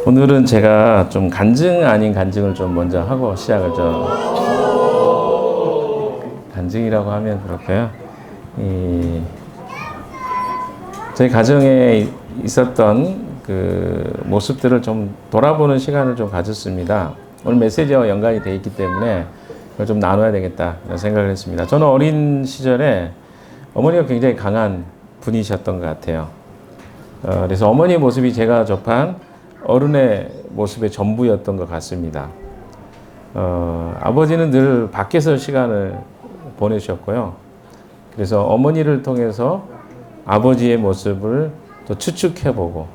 오늘은 제가 좀 간증 아닌 간증을 좀 먼저 하고 시작을 좀 간증이라고 하면 그럴까요? 저희 가정에 있었던 그 모습들을 좀 돌아보는 시간을 좀 가졌습니다. 오늘 메시지와 연관이 되어 있기 때문에 그걸 좀 나눠야 되겠다 이런 생각을 했습니다. 저는 어린 시절에 어머니가 굉장히 강한 분이셨던 것 같아요. 그래서 어머니의 모습이 제가 접한 어른의 모습의 전부였던 것 같습니다. 아버지는 늘 밖에서 시간을 보내셨고요. 그래서 어머니를 통해서 아버지의 모습을 또 추측해보고,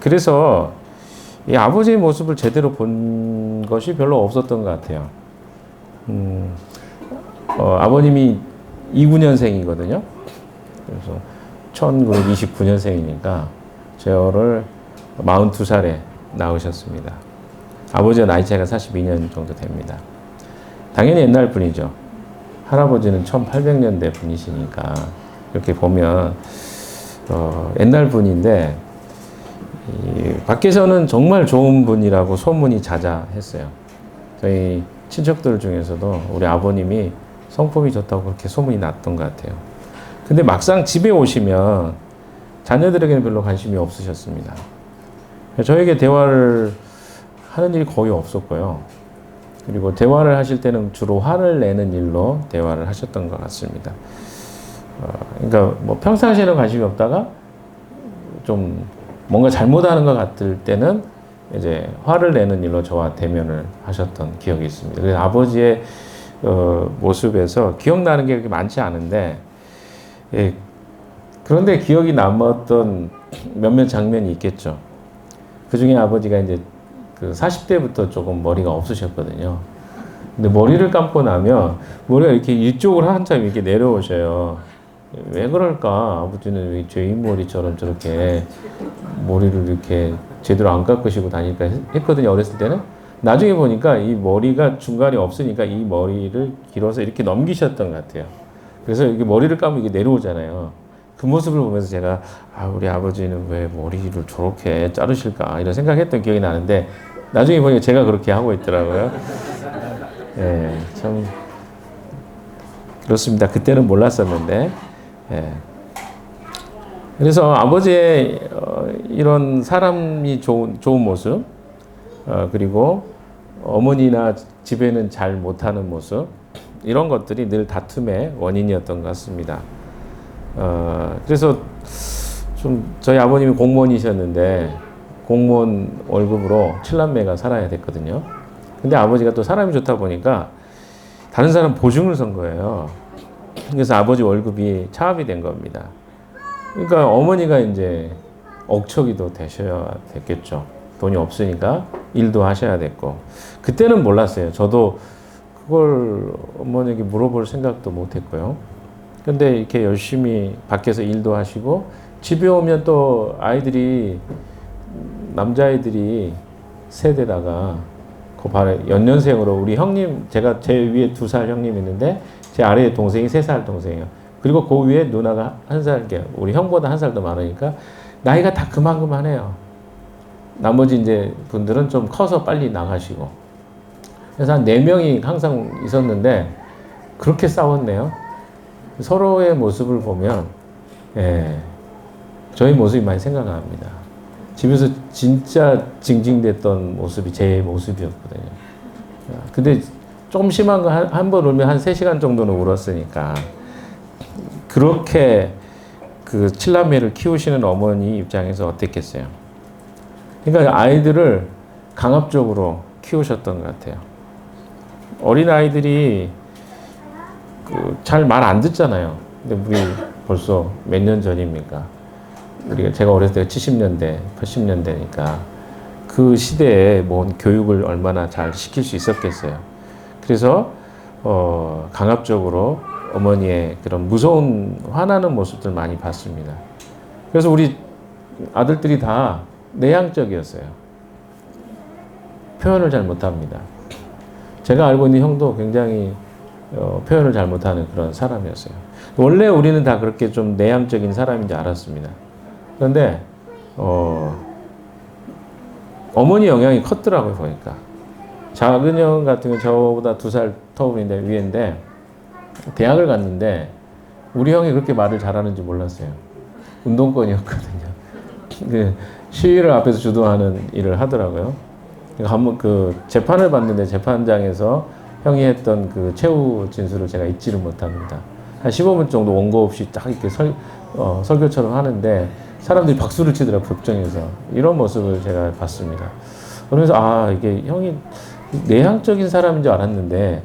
그래서 이 아버지의 모습을 제대로 본 것이 별로 없었던 것 같아요. 아버님이 29년생이거든요. 그래서 1929년생이니까 저를 42살에 낳으셨습니다. 아버지와 나이 차이가 42년 정도 됩니다. 당연히 옛날 분이죠. 할아버지는 1800년대 분이시니까 이렇게 보면 옛날 분인데 밖에서는 정말 좋은 분이라고 소문이 자자했어요. 저희 친척들 중에서도 우리 아버님이 성품이 좋다고 그렇게 소문이 났던 것 같아요. 근데 막상 집에 오시면 자녀들에게는 별로 관심이 없으셨습니다. 저에게 대화를 하는 일이 거의 없었고요. 그리고 대화를 하실 때는 주로 화를 내는 일로 대화를 하셨던 것 같습니다. 그러니까 뭐 평상시에는 관심이 없다가 좀 뭔가 잘못하는 것 같을 때는 이제 화를 내는 일로 저와 대면을 하셨던 기억이 있습니다. 그래서 아버지의 모습에서 기억나는 게 그렇게 많지 않은데, 그런데 기억이 남았던 몇몇 장면이 있겠죠. 그 중에 아버지가 이제 그 40대부터 조금 머리가 없으셨거든요. 근데 머리를 감고 나면 머리가 이렇게 이쪽으로 한참 이렇게 내려오셔요. 왜 그럴까? 아버지는 왜 죄인머리처럼 저렇게 머리를 이렇게 제대로 안 깎으시고 다니까 했거든요. 어렸을 때는. 나중에 보니까 이 머리가 중간이 없으니까 이 머리를 길어서 이렇게 넘기셨던 것 같아요. 그래서 이게 머리를 감으면 이게 내려오잖아요. 그 모습을 보면서 제가 우리 아버지는 왜 머리를 저렇게 자르실까 이런 생각했던 기억이 나는데, 나중에 보니까 제가 그렇게 하고 있더라고요. 예, 참 그렇습니다. 그때는 몰랐었는데. 예. 그래서 아버지의 이런 사람이 좋은 모습, 그리고 어머니나 집에는 잘 못하는 모습, 이런 것들이 늘 다툼의 원인이었던 것 같습니다. 그래서 좀 저희 아버님이 공무원이셨는데 공무원 월급으로 7남매가 살아야 됐거든요. 근데 아버지가 또 사람이 좋다 보니까 다른 사람 보증을 선 거예요. 그래서 아버지 월급이 차압이 된 겁니다. 그러니까 어머니가 이제 억척이 더 되셔야 됐겠죠. 돈이 없으니까 일도 하셔야 됐고. 그때는 몰랐어요. 저도 그걸 어머니에게 물어볼 생각도 못 했고요. 근데 이렇게 열심히 밖에서 일도 하시고 집에 오면 또 아이들이, 남자아이들이 셋에다가 그 연년생으로 우리 형님, 제가 제 위에 2살 형님이 있는데 제 아래에 동생이 3살 동생이에요. 그리고 그 위에 누나가 1살, 우리 형보다 1살 더 많으니까 나이가 다 그만해요. 나머지 이제 분들은 좀 커서 빨리 나가시고. 그래서 한 4명이 항상 있었는데 그렇게 싸웠네요. 서로의 모습을 보면, 저희 모습이 많이 생각납니다. 집에서 진짜 징징댔던 모습이 제 모습이었거든요. 근데 조금 심한 거 한 번 울면 한 3시간 정도는 울었으니까. 그렇게 그 7남매를 키우시는 어머니 입장에서 어땠겠어요? 그러니까 아이들을 강압적으로 키우셨던 것 같아요. 어린 아이들이 잘 말 안 듣잖아요. 근데 우리 벌써 몇 년 전입니까? 제가 어렸을 때가 70년대, 80년대니까 그 시대에 뭔 교육을 얼마나 잘 시킬 수 있었겠어요. 그래서 강압적으로 어머니의 그런 무서운 화나는 모습들 많이 봤습니다. 그래서 우리 아들들이 다 내향적이었어요. 표현을 잘 못합니다. 제가 알고 있는 형도 굉장히 표현을 잘 못하는 그런 사람이었어요. 원래 우리는 다 그렇게 좀 내향적인 사람인지 알았습니다. 그런데 어머니 영향이 컸더라고요, 보니까. 작은 형 같은 경우 저보다 2살 터울인데 위인데 대학을 갔는데 우리 형이 그렇게 말을 잘하는지 몰랐어요. 운동권이었거든요. 그 시위를 앞에서 주도하는 일을 하더라고요. 한번 그 재판을 봤는데 재판장에서 형이 했던 그 최후 진술을 제가 잊지를 못합니다. 한 15분 정도 원고 없이 딱 이렇게 설교처럼 하는데 사람들이 박수를 치더라고요, 법정에서. 이런 모습을 제가 봤습니다. 그러면서 아, 이게 형이 내향적인 사람인 줄 알았는데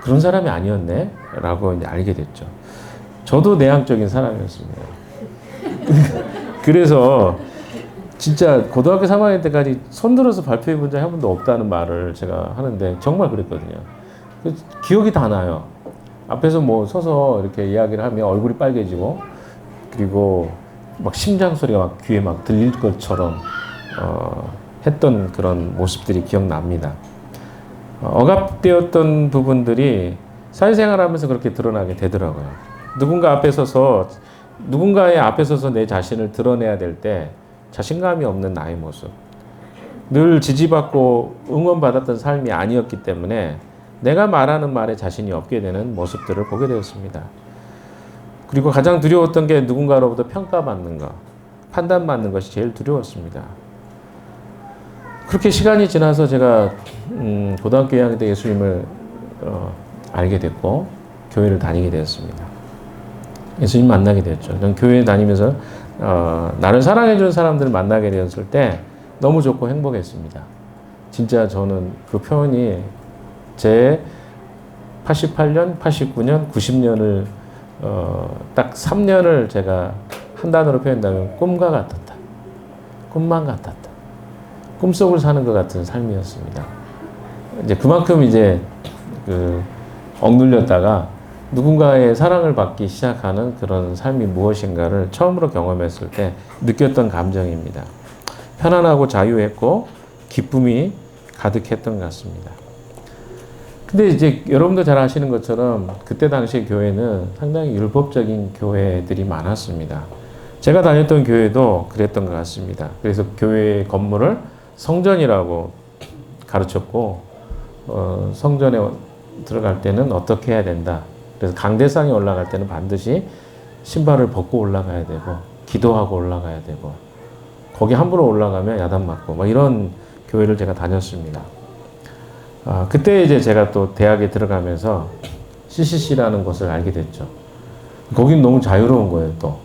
그런 사람이 아니었네? 라고 이제 알게 됐죠. 저도 내향적인 사람이었습니다. 그래서 진짜 고등학교 3학년 때까지 손들어서 발표해 본 적 한 번도 없다는 말을 제가 하는데 정말 그랬거든요. 기억이 다 나요. 앞에서 뭐 서서 이렇게 이야기를 하면 얼굴이 빨개지고 그리고 막 심장 소리가 막 귀에 막 들릴 것처럼 했던 그런 모습들이 기억납니다. 억압되었던 부분들이 사회생활 하면서 그렇게 드러나게 되더라고요. 누군가의 앞에 서서 내 자신을 드러내야 될 때 자신감이 없는 나의 모습. 늘 지지받고 응원받았던 삶이 아니었기 때문에 내가 말하는 말에 자신이 없게 되는 모습들을 보게 되었습니다. 그리고 가장 두려웠던 게 누군가로부터 평가받는 것, 판단받는 것이 제일 두려웠습니다. 그렇게 시간이 지나서 제가 고등학교 2학년 때 예수님을 알게 됐고 교회를 다니게 되었습니다. 예수님 만나게 되었죠. 전 교회 다니면서 나를 사랑해주는 사람들을 만나게 되었을 때 너무 좋고 행복했습니다. 진짜 저는 그 표현이 제 88년, 89년, 90년을 딱 3년을 제가 한 단어로 표현한다면 꿈과 같았다. 꿈만 같았다. 꿈속을 사는 것 같은 삶이었습니다. 이제 그만큼 이제 억눌렸다가 누군가의 사랑을 받기 시작하는 그런 삶이 무엇인가를 처음으로 경험했을 때 느꼈던 감정입니다. 편안하고 자유했고 기쁨이 가득했던 것 같습니다. 근데 이제 여러분도 잘 아시는 것처럼 그때 당시 교회는 상당히 율법적인 교회들이 많았습니다. 제가 다녔던 교회도 그랬던 것 같습니다. 그래서 교회 건물을 성전이라고 가르쳤고 성전에 들어갈 때는 어떻게 해야 된다. 그래서 강대상에 올라갈 때는 반드시 신발을 벗고 올라가야 되고 기도하고 올라가야 되고 거기 함부로 올라가면 야단 맞고 뭐 이런 교회를 제가 다녔습니다. 그때 이제 제가 또 대학에 들어가면서 CCC라는 것을 알게 됐죠. 거긴 너무 자유로운 거예요, 또.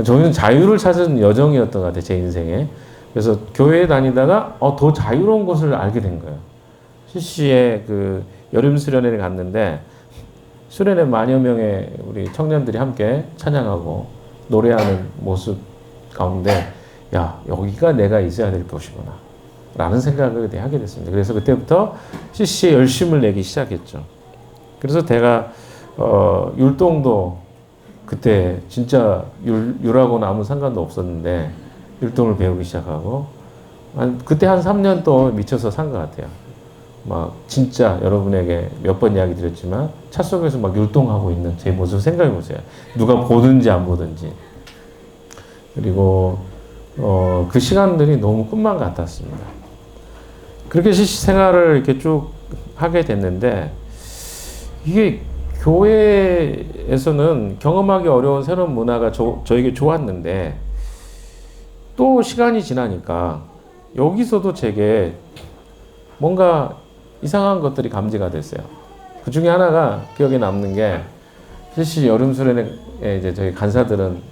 저희는 자유를 찾은 여정이었던 것 같아요, 제 인생에. 그래서 교회에 다니다가 더 자유로운 곳을 알게 된 거예요. CCC에 그 여름 수련회를 갔는데 수련회 만여 명의 우리 청년들이 함께 찬양하고 노래하는 모습 가운데 야, 여기가 내가 있어야 될 곳이구나 라는 생각을 하게 됐습니다. 그래서 그때부터 CCC에 열심을 내기 시작했죠. 그래서 제가 율동도 그때 진짜 율하고는 아무 상관도 없었는데 율동을 배우기 시작하고 그때 한 3년 또 미쳐서 산 것 같아요. 막 진짜 여러분에게 몇 번 이야기 드렸지만 차 속에서 막 율동하고 있는 제 모습 생각해 보세요. 누가 보든지 안 보든지. 그리고 그 시간들이 너무 꿈만 같았습니다. 그렇게 생활을 이렇게 쭉 하게 됐는데 이게 교회에서는 경험하기 어려운 새로운 문화가 저에게 좋았는데 또 시간이 지나니까 여기서도 제게 뭔가 이상한 것들이 감지가 됐어요. 그 중에 하나가 기억에 남는 게 CCC 여름 수련회에 이제 저희 간사들은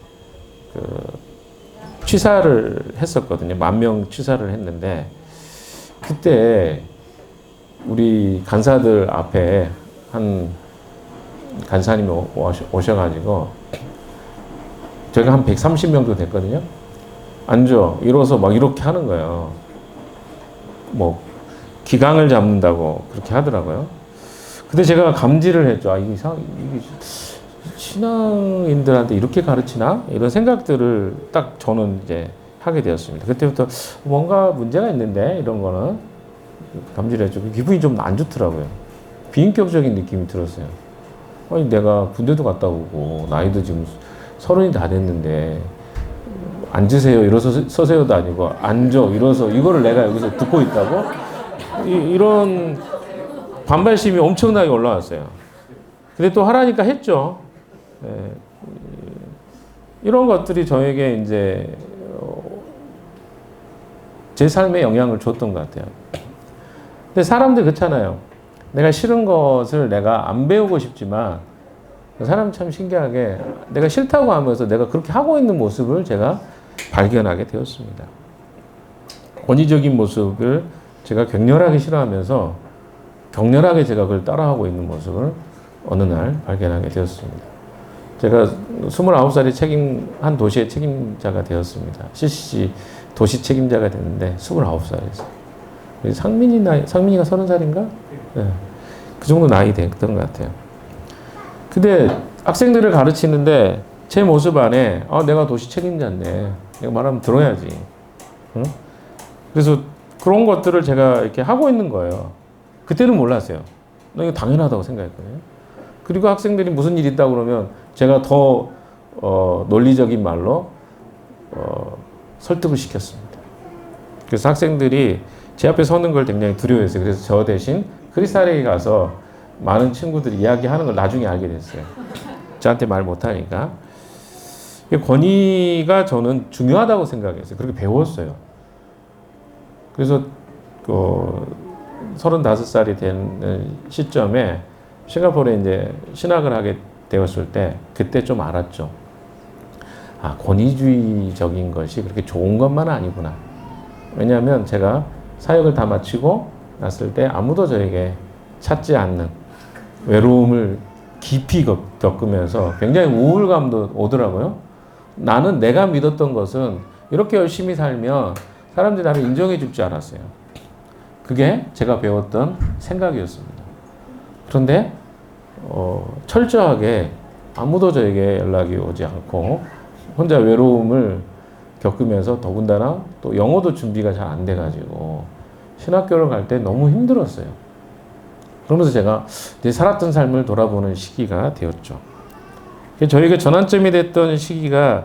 취사를 했었거든요. 10,000명 취사를 했는데 그때 우리 간사들 앞에 한 간사님이 오셔가지고 저희가 한 130명 정도 됐거든요. 앉아 일어서 막 이렇게 하는 거예요. 뭐 기강을 잡는다고 그렇게 하더라고요. 근데 제가 감지를 했죠. 이게 신앙인들한테 이렇게 가르치나? 이런 생각들을 딱 저는 이제 하게 되었습니다. 그때부터 뭔가 문제가 있는데 이런 거는 감지를 했죠. 기분이 좀 안 좋더라고요. 비인격적인 느낌이 들었어요. 아니 내가 군대도 갔다 오고 나이도 지금 30이 다 됐는데 앉으세요 일어서 서세요도 아니고 앉아 일어서 이거를 내가 여기서 듣고 있다고 이런 반발심이 엄청나게 올라왔어요. 근데 또 하라니까 했죠. 예, 이런 것들이 저에게 이제 제 삶에 영향을 줬던 것 같아요. 근데 사람들 그렇잖아요. 내가 싫은 것을 내가 안 배우고 싶지만 사람 참 신기하게 내가 싫다고 하면서 내가 그렇게 하고 있는 모습을 제가 발견하게 되었습니다. 권위적인 모습을 제가 격렬하게 싫어하면서 격렬하게 제가 그걸 따라하고 있는 모습을 어느 날 발견하게 되었습니다. 제가 29살에 한 도시의 책임자가 되었습니다. CCC 도시 책임자가 됐는데 29살이었어요. 상민이가 30살인가? 네. 그 정도 나이 됐던 것 같아요. 근데 학생들을 가르치는데 제 모습 안에 내가 도시 책임자인데 내가 말하면 들어야지. 응? 그래서 그런 것들을 제가 이렇게 하고 있는 거예요. 그때는 몰랐어요. 이거 당연하다고 생각했거든요. 그리고 학생들이 무슨 일 있다고 그러면 제가 더 논리적인 말로 설득을 시켰습니다. 그래서 학생들이 제 앞에 서는 걸 굉장히 두려워했어요. 그래서 저 대신 크리스탈에 가서 많은 친구들이 이야기하는 걸 나중에 알게 됐어요. 저한테 말 못하니까. 권위가 저는 중요하다고 생각했어요. 그렇게 배웠어요. 그래서 35살이 된 시점에 싱가포르에 이제 신학을 하게 되었을 때 그때 좀 알았죠. 권위주의적인 것이 그렇게 좋은 것만은 아니구나. 왜냐하면 제가 사역을 다 마치고 났을 때 아무도 저에게 찾지 않는 외로움을 깊이 겪으면서 굉장히 우울감도 오더라고요. 나는 내가 믿었던 것은 이렇게 열심히 살면 사람들이 나를 인정해 줄 줄 알았어요. 그게 제가 배웠던 생각이었습니다. 그런데 철저하게 아무도 저에게 연락이 오지 않고 혼자 외로움을 겪으면서 더군다나 또 영어도 준비가 잘 안 돼가지고 신학교를 갈 때 너무 힘들었어요. 그러면서 제가 내 살았던 삶을 돌아보는 시기가 되었죠. 저에게 전환점이 됐던 시기가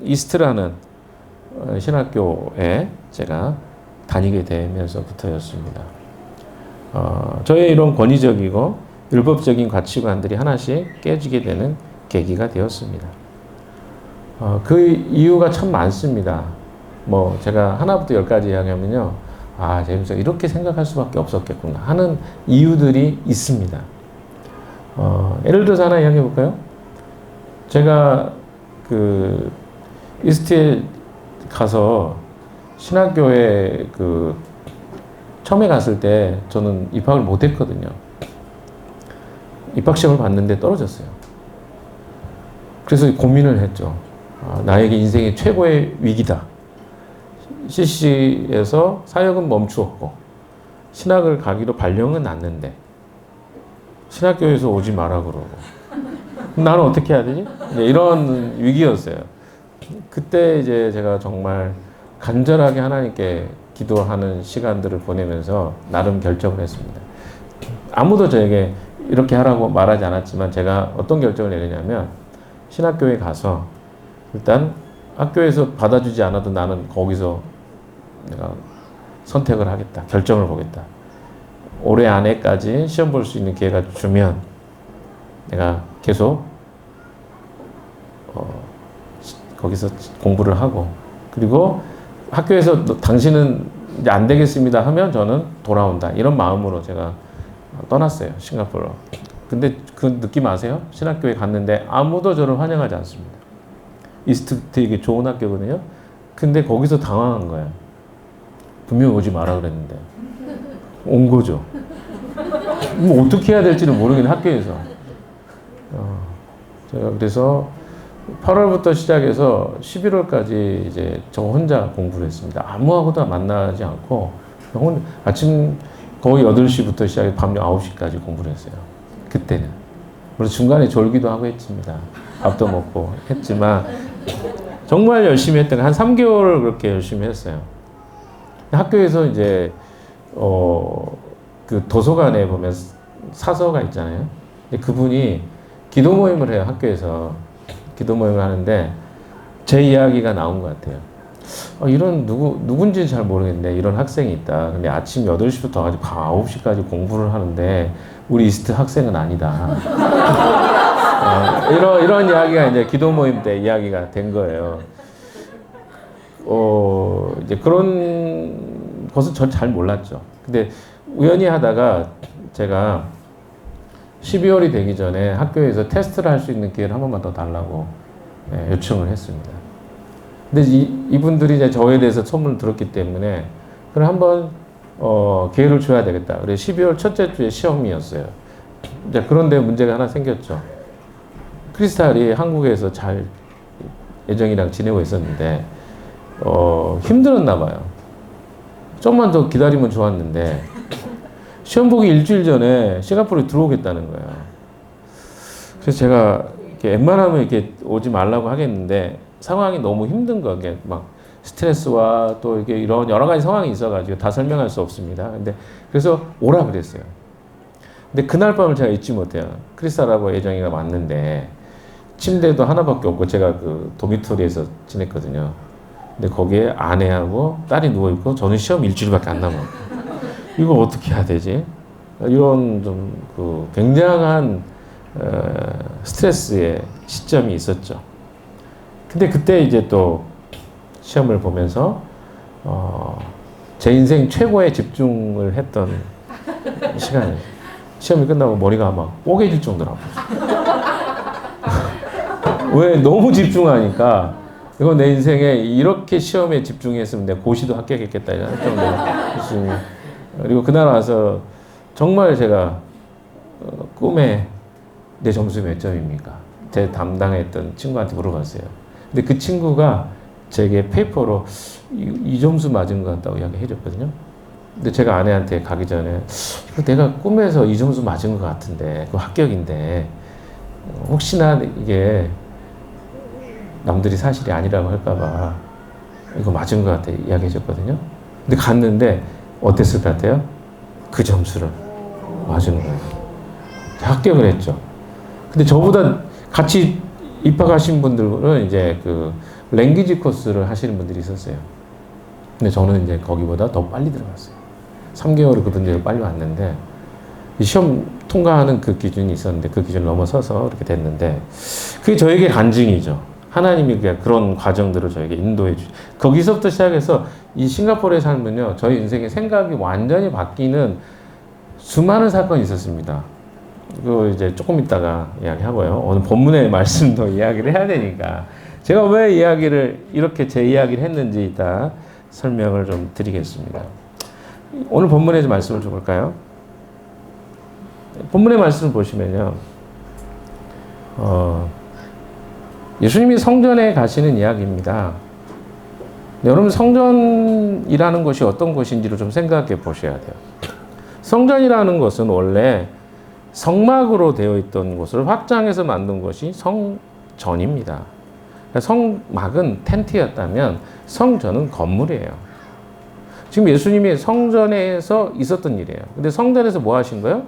이스트라는 신학교에 제가 다니게 되면서부터였습니다. 저의 이런 권위적이고 율법적인 가치관들이 하나씩 깨지게 되는 계기가 되었습니다. 그 이유가 참 많습니다. 제가 하나부터 10까지 이야기하면요. 제임스 이렇게 생각할 수밖에 없었겠구나 하는 이유들이 있습니다. 예를 들어서 하나 이야기해 볼까요? 제가 이스트에 가서 신학교에 처음에 갔을 때 저는 입학을 못 했거든요. 입학 시험을 봤는데 떨어졌어요. 그래서 고민을 했죠. 나에게 인생의 최고의 위기다. CC에서 사역은 멈추었고 신학을 가기로 발령은 났는데 신학교에서 오지 마라 그러고 나는 어떻게 해야 되지? 이런 위기였어요. 그때 이제 제가 정말 간절하게 하나님께 기도하는 시간들을 보내면서 나름 결정을 했습니다. 아무도 저에게 이렇게 하라고 말하지 않았지만 제가 어떤 결정을 내리냐면 신학교에 가서 일단 학교에서 받아주지 않아도 나는 거기서 내가 선택을 하겠다. 결정을 보겠다. 올해 안에까지 시험 볼 수 있는 기회가 주면 내가 계속 거기서 공부를 하고 그리고 학교에서 당신은 이제 안 되겠습니다 하면 저는 돌아온다. 이런 마음으로 제가 떠났어요. 싱가포르로. 근데 그 느낌 아세요? 신학교에 갔는데 아무도 저를 환영하지 않습니다. 이스트 되게 좋은 학교거든요. 근데 거기서 당황한 거예요. 분명히 오지 마라 그랬는데 온 거죠. 어떻게 해야 될지는 모르겠는 학교에서. 제가 그래서 8월부터 시작해서 11월까지 이제 저 혼자 공부를 했습니다. 아무하고도 만나지 않고 아침 거의 8시부터 시작해 밤 9시까지 공부를 했어요. 그때는. 물론 중간에 졸기도 하고 했습니다. 밥도 먹고 했지만 정말 열심히 했던 한 3개월을 그렇게 열심히 했어요. 학교에서 이제 그 도서관에 보면 사서가 있잖아요. 그분이 기도 모임을 해요. 학교에서 기도 모임을 하는데 제 이야기가 나온 것 같아요. 이런 누군지는 잘 모르겠는데 이런 학생이 있다. 근데 아침 8시부터 아주 밤 9시까지 공부를 하는데 우리 이스트 학생은 아니다. 이런 이야기가 이제 기도 모임 때 이야기가 된 거예요. 이제 그런 것은 전 잘 몰랐죠. 근데 우연히 하다가 제가 12월이 되기 전에 학교에서 테스트를 할 수 있는 기회를 한 번만 더 달라고 요청을 했습니다. 근데 이분들이 이제 저에 대해서 소문을 들었기 때문에 그럼 한번 기회를 줘야 되겠다. 그래서 12월 첫째 주에 시험이었어요. 이제 그런데 문제가 하나 생겼죠. 크리스탈이 한국에서 잘 예정이랑 지내고 있었는데 힘들었나 봐요. 좀만 더 기다리면 좋았는데 시험 보기 일주일 전에 싱가포르에 들어오겠다는 거예요. 그래서 제가 이렇게 웬만하면 이렇게 오지 말라고 하겠는데 상황이 너무 힘든 거, 막 스트레스와 또 이게 이런 여러 가지 상황이 있어가지고 다 설명할 수 없습니다. 근데 그래서 오라 그랬어요. 근데 그날 밤을 제가 잊지 못해요. 크리스탈하고 예정이가 왔는데 침대도 하나밖에 없고 제가 그 도미토리에서 지냈거든요. 근데 거기에 아내하고 딸이 누워 있고 저는 시험 일주일밖에 안 남았고 이거 어떻게 해야 되지? 이런 좀 그 굉장한 스트레스의 시점이 있었죠. 근데 그때 이제 또 시험을 보면서 제 인생 최고의 집중을 했던 시간이에요. 시험이 끝나고 머리가 막 뽀개질 정도로 아팠어요. 왜? 너무 집중하니까 이거 내 인생에 이렇게 시험에 집중했으면 내가 고시도 합격했겠다 이런 정도로. 그리고 그날 와서 정말 제가 꿈에 내 점수 몇 점입니까? 제 담당했던 친구한테 물어봤어요. 근데 그 친구가 제게 페이퍼로 이 점수 맞은 것 같다고 이야기해 줬거든요. 근데 제가 아내한테 가기 전에 내가 꿈에서 이 점수 맞은 것 같은데 그 합격인데 혹시나 이게 남들이 사실이 아니라고 할까봐 이거 맞은 것 같아 이야기해 줬거든요. 근데 갔는데 어땠을 것 같아요? 그 점수를 맞은 거예요. 합격을 했죠. 근데 저보다 같이 입학하신 분들은 이제 그 랭귀지 코스를 하시는 분들이 있었어요. 근데 저는 이제 거기보다 더 빨리 들어갔어요. 3개월을 그분들이 빨리 왔는데 시험 통과하는 그 기준이 있었는데 그 기준을 넘어서서 이렇게 됐는데 그게 저에게 간증이죠. 하나님이 그런 과정들을 저에게 인도해 주죠. 거기서부터 시작해서 이 싱가포르에 살면요, 저희 인생의 생각이 완전히 바뀌는 수많은 사건이 있었습니다. 그거 이제 조금 있다가 이야기하고요. 오늘 본문의 말씀도 이야기를 해야 되니까 제가 왜 이렇게 제 이야기를 했는지 이따 설명을 좀 드리겠습니다. 오늘 본문의 말씀을 좀 볼까요? 본문의 말씀을 보시면요, 예수님이 성전에 가시는 이야기입니다. 여러분, 성전이라는 것이 어떤 것인지를 좀 생각해 보셔야 돼요. 성전이라는 것은 원래 성막으로 되어 있던 곳을 확장해서 만든 것이 성전입니다. 성막은 텐트였다면 성전은 건물이에요. 지금 예수님이 성전에서 있었던 일이에요. 근데 성전에서 뭐 하신 거예요?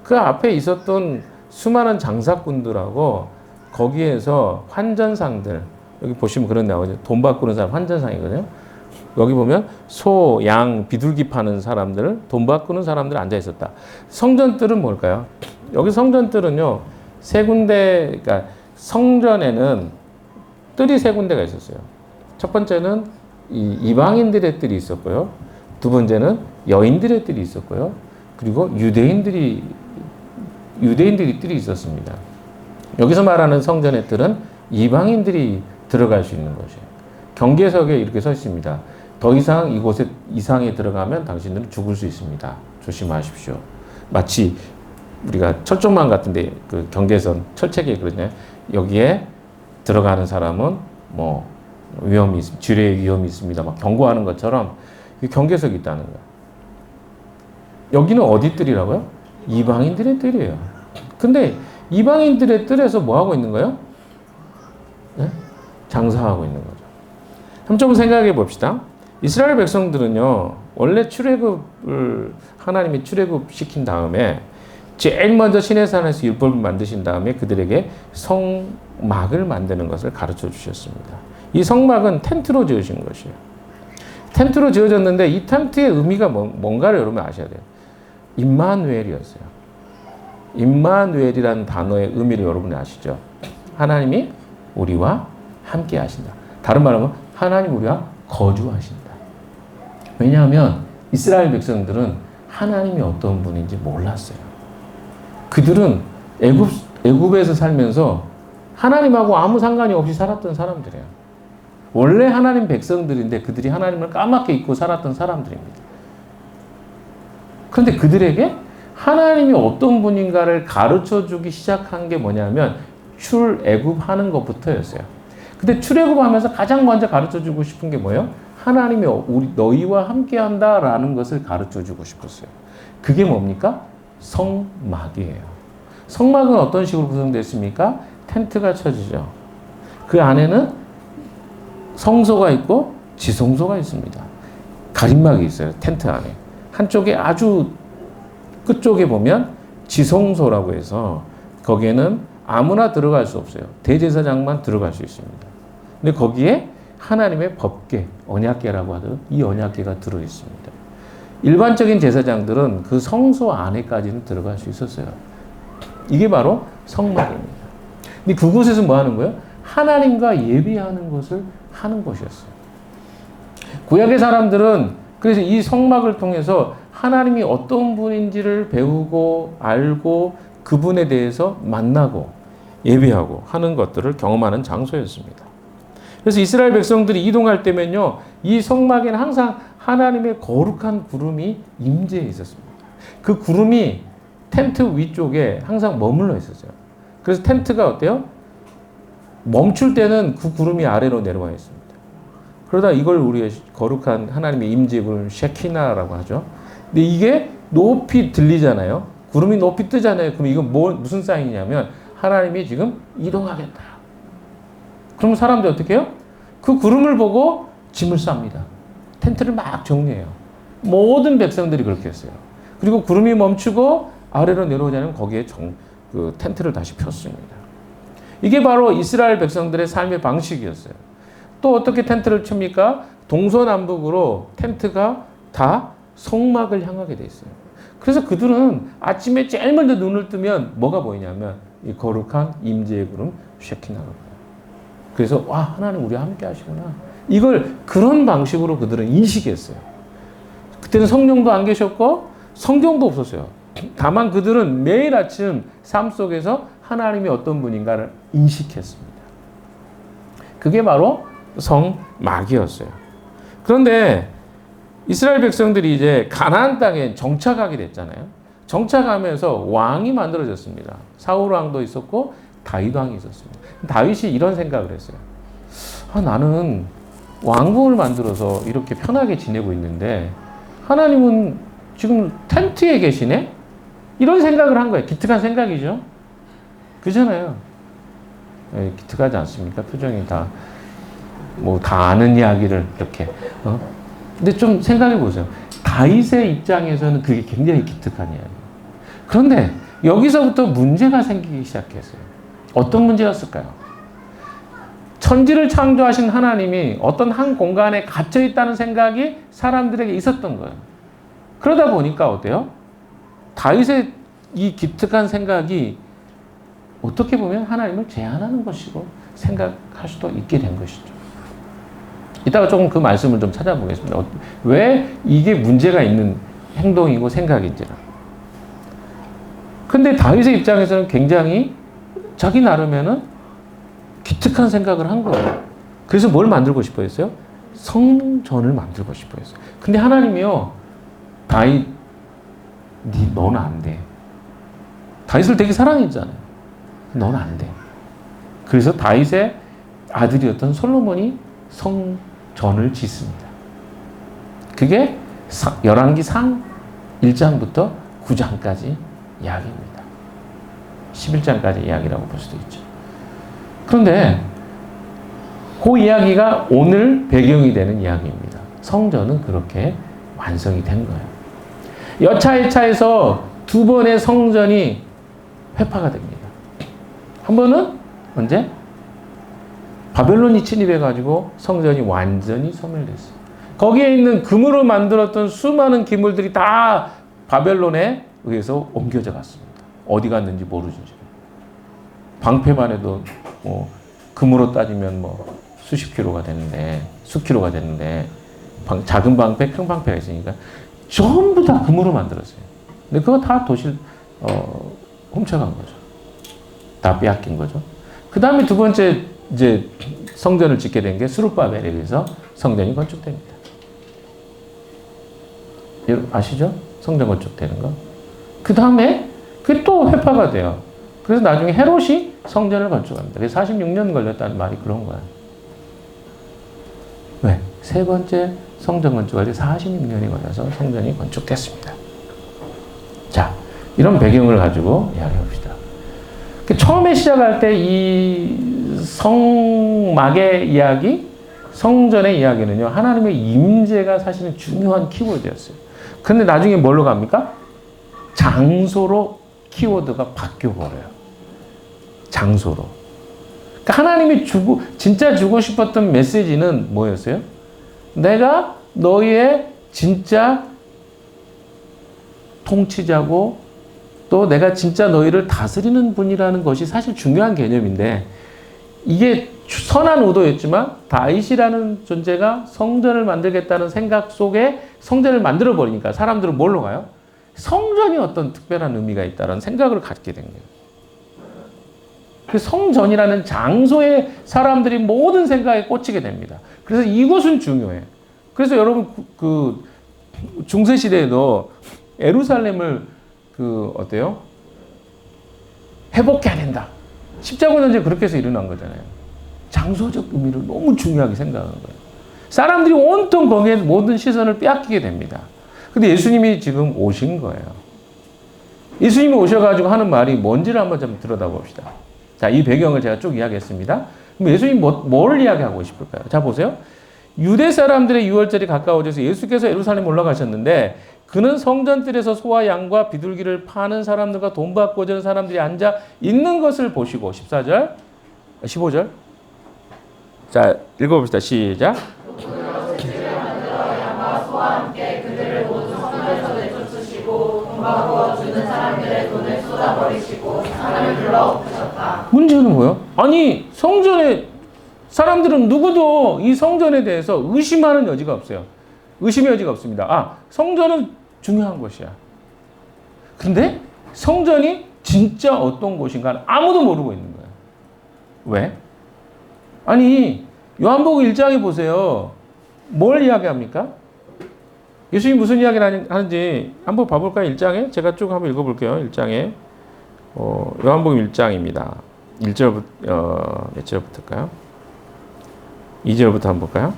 그 앞에 있었던 수많은 장사꾼들하고 거기에서 환전상들, 여기 보시면 그런 나오죠. 돈 바꾸는 사람 환전상이거든요. 여기 보면 소, 양, 비둘기 파는 사람들, 돈 바꾸는 사람들 앉아 있었다. 성전뜰은 뭘까요? 여기 성전뜰은요, 세 군데, 그러니까 성전에는 뜰이 세 군데가 있었어요. 첫 번째는 이방인들의 뜰이 있었고요. 두 번째는 여인들의 뜰이 있었고요. 그리고 유대인들이 뜰이 있었습니다. 여기서 말하는 성전의 뜰은 이방인들이 들어갈 수 있는 곳이에요. 경계석에 이렇게 써 있습니다. 더 이상 이곳에 이상에 들어가면 당신들은 죽을 수 있습니다. 조심하십시오. 마치 우리가 철조망 같은데 그 경계선 철책에 그러냐, 여기에 들어가는 사람은 뭐 지뢰의 위험이 있습니다. 막 경고하는 것처럼 경계석이 있다는 거예요. 여기는 어디 뜰이라고요? 이방인들의 뜰이에요. 근데 이방인들의 뜰에서 뭐 하고 있는 거예요? 네? 장사하고 있는 거죠. 한번 좀 생각해 봅시다. 이스라엘 백성들은요, 원래 하나님이 출애굽 시킨 다음에 제일 먼저 시내산에서 율법을 만드신 다음에 그들에게 성막을 만드는 것을 가르쳐 주셨습니다. 이 성막은 텐트로 지어진 것이에요. 텐트로 지어졌는데 이 텐트의 의미가 뭔가를 여러분 아셔야 돼요. 임마누엘이었어요. 임마누엘이라는 단어의 의미를 여러분이 아시죠? 하나님이 우리와 함께 하신다. 다른 말로 하면 하나님 우리와 거주하신다. 왜냐하면 이스라엘 백성들은 하나님이 어떤 분인지 몰랐어요. 그들은 애굽에서 살면서 하나님하고 아무 상관이 없이 살았던 사람들이에요. 원래 하나님 백성들인데 그들이 하나님을 까맣게 잊고 살았던 사람들입니다. 그런데 그들에게 하나님이 어떤 분인가를 가르쳐 주기 시작한 게 뭐냐면 출애굽하는 것부터였어요. 근데 출애굽하면서 가장 먼저 가르쳐 주고 싶은 게 뭐예요? 하나님이 너희와 함께 한다라는 것을 가르쳐 주고 싶었어요. 그게 뭡니까? 성막이에요. 성막은 어떤 식으로 구성됐습니까? 텐트가 쳐지죠. 그 안에는 성소가 있고 지성소가 있습니다. 가림막이 있어요. 텐트 안에. 한쪽에 아주 끝쪽에 보면 지성소라고 해서 거기에는 아무나 들어갈 수 없어요. 대제사장만 들어갈 수 있습니다. 근데 거기에 하나님의 법궤, 언약궤라고 하듯 이 언약궤가 들어 있습니다. 일반적인 제사장들은 그 성소 안에까지는 들어갈 수 있었어요. 이게 바로 성막입니다. 근데 그곳에서 뭐 하는 거예요? 하나님과 예배하는 것을 하는 곳이었어요. 구약의 사람들은 그래서 이 성막을 통해서 하나님이 어떤 분인지를 배우고 알고 그분에 대해서 만나고 예배하고 하는 것들을 경험하는 장소였습니다. 그래서 이스라엘 백성들이 이동할 때면요, 이 성막에는 항상 하나님의 거룩한 구름이 임재해 있었습니다. 그 구름이 텐트 위쪽에 항상 머물러 있었어요. 그래서 텐트가 어때요? 멈출 때는 그 구름이 아래로 내려와 있습니다. 그러다 이걸 우리의 거룩한 하나님의 임재 구름 셰키나라고 하죠. 근데 이게 높이 들리잖아요. 구름이 높이 뜨잖아요. 그럼 이건 무슨 사인이냐면 하나님이 지금 이동하겠다. 그럼 사람들이 어떻게 해요? 그 구름을 보고 짐을 쌉니다. 텐트를 막 정리해요. 모든 백성들이 그렇게 했어요. 그리고 구름이 멈추고 아래로 내려오자면 거기에 그 텐트를 다시 폈습니다. 이게 바로 이스라엘 백성들의 삶의 방식이었어요. 또 어떻게 텐트를 칩니까? 동서남북으로 텐트가 다 성막을 향하게 돼 있어요. 그래서 그들은 아침에 제일 먼저 눈을 뜨면 뭐가 보이냐면 이 거룩한 임재의 구름 쉐키나가 보여요. 그래서 와, 하나님 우리와 함께 하시구나. 이걸 그런 방식으로 그들은 인식했어요. 그때는 성령도 안 계셨고 성경도 없었어요. 다만 그들은 매일 아침 삶 속에서 하나님이 어떤 분인가를 인식했습니다. 그게 바로 성막이었어요. 그런데 이스라엘 백성들이 이제 가나안 땅에 정착하게 됐잖아요. 정착하면서 왕이 만들어졌습니다. 사울 왕도 있었고 다윗 왕이 있었습니다. 다윗이 이런 생각을 했어요. 나는 왕궁을 만들어서 이렇게 편하게 지내고 있는데 하나님은 지금 텐트에 계시네? 이런 생각을 한 거예요. 기특한 생각이죠. 그잖아요. 네, 기특하지 않습니까? 표정이 다 아는 이야기를 이렇게. 근데 좀 생각해 보세요. 다윗의 입장에서는 그게 굉장히 기특한 이야기예요. 그런데 여기서부터 문제가 생기기 시작했어요. 어떤 문제였을까요? 천지를 창조하신 하나님이 어떤 한 공간에 갇혀 있다는 생각이 사람들에게 있었던 거예요. 그러다 보니까 어때요? 다윗의 이 기특한 생각이 어떻게 보면 하나님을 제한하는 것이고 생각할 수도 있게 된 것이죠. 이따가 조금 그 말씀을 좀 찾아보겠습니다. 왜 이게 문제가 있는 행동이고 생각인지를. 근데 다윗의 입장에서는 굉장히 자기 나름에는 기특한 생각을 한 거예요. 그래서 뭘 만들고 싶어 했어요? 성전을 만들고 싶어 했어요. 근데 하나님이요, 다윗, 너는 안 돼. 다윗을 되게 사랑했잖아요. 너는 안 돼. 그래서 다윗의 아들이었던 솔로몬이 성전을 짓습니다. 그게 열왕기상 1장부터 9장까지 이야기입니다. 11장까지 이야기라고 볼 수도 있죠. 그런데 그 이야기가 오늘 배경이 되는 이야기입니다. 성전은 그렇게 완성이 된 거예요. 여차여차해서 두 번의 성전이 회파가 됩니다. 한 번은 언제? 바벨론이 침입해가지고 성전이 완전히 소멸됐어요. 거기에 있는 금으로 만들었던 수많은 기물들이 다 바벨론에 의해서 옮겨져 갔습니다. 어디 갔는지 모르죠. 방패만 해도 뭐 금으로 따지면 뭐 수십 킬로가 되는데, 수킬로가 되는데, 작은 방패, 큰 방패가 있으니까 전부 다 금으로 만들었어요. 근데 그거 다 훔쳐간 거죠. 다 빼앗긴 거죠. 그 다음에 두 번째 이제 성전을 짓게 된 게 스룹바벨에 의해서 성전이 건축됩니다. 여러분 아시죠? 성전 건축되는 거. 그 다음에 그게 또 회파가 돼요. 그래서 나중에 헤롯이 성전을 건축합니다. 그래서 46년 걸렸다는 말이 그런 거예요. 왜? 세 번째 성전 건축까지 46년이 걸려서 성전이 건축됐습니다. 자, 이런 배경을 가지고 이야기해 봅시다. 처음에 시작할 때 이 성막의 이야기, 성전의 이야기는요, 하나님의 임재가 사실은 중요한 키워드였어요. 근데 나중에 뭘로 갑니까? 장소로 키워드가 바뀌어버려요. 장소로. 그러니까 하나님이 진짜 주고 싶었던 메시지는 뭐였어요? 내가 너희의 진짜 통치자고 또 내가 진짜 너희를 다스리는 분이라는 것이 사실 중요한 개념인데 이게 선한 의도였지만 다윗이라는 존재가 성전을 만들겠다는 생각 속에 성전을 만들어 버리니까 사람들은 뭘로 가요? 성전이 어떤 특별한 의미가 있다는 생각을 갖게 된 거예요. 그 성전이라는 장소에 사람들이 모든 생각에 꽂히게 됩니다. 그래서 이곳은 중요해. 그래서 여러분 그 중세 시대에도 예루살렘을 어때요? 회복해야 된다. 십자군 전쟁 그렇게 해서 일어난 거잖아요. 장소적 의미를 너무 중요하게 생각하는 거예요. 사람들이 온통 거기에 모든 시선을 빼앗기게 됩니다. 근데 예수님이 지금 오신 거예요. 예수님이 오셔가지고 하는 말이 뭔지를 한번 좀 들여다봅시다. 자, 이 배경을 제가 쭉 이야기했습니다. 그럼 예수님이 뭘 이야기하고 싶을까요? 자, 보세요. 유대 사람들의 유월절이 가까워져서 예수께서 예루살렘 올라가셨는데 그는 성전뜰에서 소와 양과 비둘기를 파는 사람들과 돈 받고 저는 사람들이 앉아 있는 것을 보시고 14절, 15절. 자, 읽어봅시다. 시작. 문제는 뭐예요? 아니 성전에 사람들은 누구도 이 성전에 대해서 의심하는 여지가 없어요. 의심의 여지가 없습니다. 성전은 중요한 것이야. 근데 성전이 진짜 어떤 곳인가는 아무도 모르고 있는 거예요. 왜? 아니 요한복음 1장에 보세요. 뭘 이야기합니까? 예수님이 무슨 이야기를 하는지 한번 봐볼까요? 1장에? 제가 쭉 한번 읽어볼게요. 1장에. 요한복음 1장입니다. 1절부터, 몇 절부터일까요? 2절부터 한번 볼까요?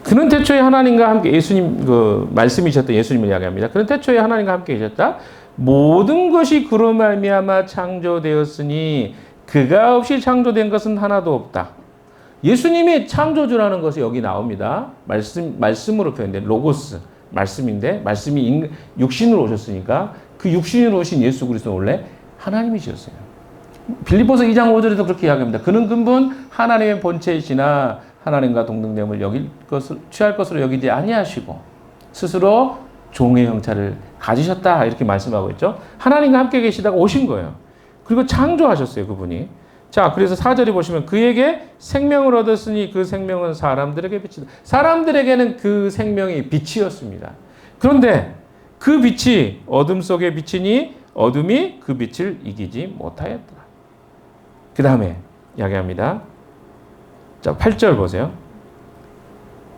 그는 태초에 하나님과 함께 예수님, 말씀이셨던 예수님을 이야기합니다. 그는 태초에 하나님과 함께 계셨다. 모든 것이 그로 말미암아 창조되었으니 그가 없이 창조된 것은 하나도 없다. 예수님이 창조주라는 것이 여기 나옵니다. 말씀으로 표현된 로고스, 말씀인데, 말씀이 육신으로 오셨으니까 그 육신으로 오신 예수 그리스도는 원래 하나님이셨어요. 빌립보서 2장 5절에도 그렇게 이야기합니다. 그는 근본 하나님의 본체이시나 하나님과 동등됨을 취할 것으로 여기지 아니하시고 스스로 종의 형체를 가지셨다 이렇게 말씀하고 있죠. 하나님과 함께 계시다가 오신 거예요. 그리고 창조하셨어요, 그분이. 자, 그래서 4절에 보시면 그에게 생명을 얻었으니 그 생명은 사람들에게 빛이다. 사람들에게는 그 생명이 빛이었습니다. 그런데 그 빛이 어둠 속에 비치니 어둠이 그 빛을 이기지 못하였다. 그 다음에 이야기합니다. 자, 8절 보세요.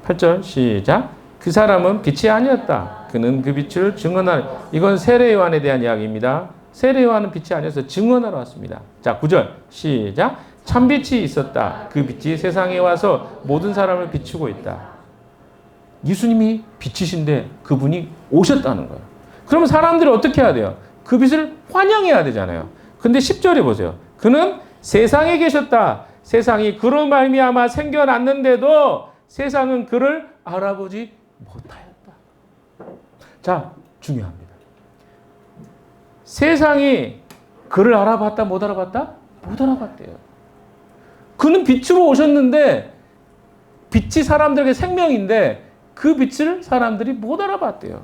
8절 시작. 그 사람은 빛이 아니었다. 그는 그 빛을 증언하려. 이건 세례 요한에 대한 이야기입니다. 세례 요한은 빛이 아니어서 증언하러 왔습니다. 자, 9절 시작. 참빛이 있었다. 그 빛이 세상에 와서 모든 사람을 비추고 있다. 예수님이 빛이신데 그분이 오셨다는 거예요. 그러면 사람들이 어떻게 해야 돼요? 그 빛을 환영해야 되잖아요. 근데 10절에 보세요. 그는 세상에 계셨다. 세상이 그로 말미암아 생겨났는데도 세상은 그를 알아보지 못하였다. 자, 중요합니다. 세상이 그를 알아봤다, 못 알아봤다? 못 알아봤대요. 그는 빛으로 오셨는데 빛이 사람들에게 생명인데 그 빛을 사람들이 못 알아봤대요.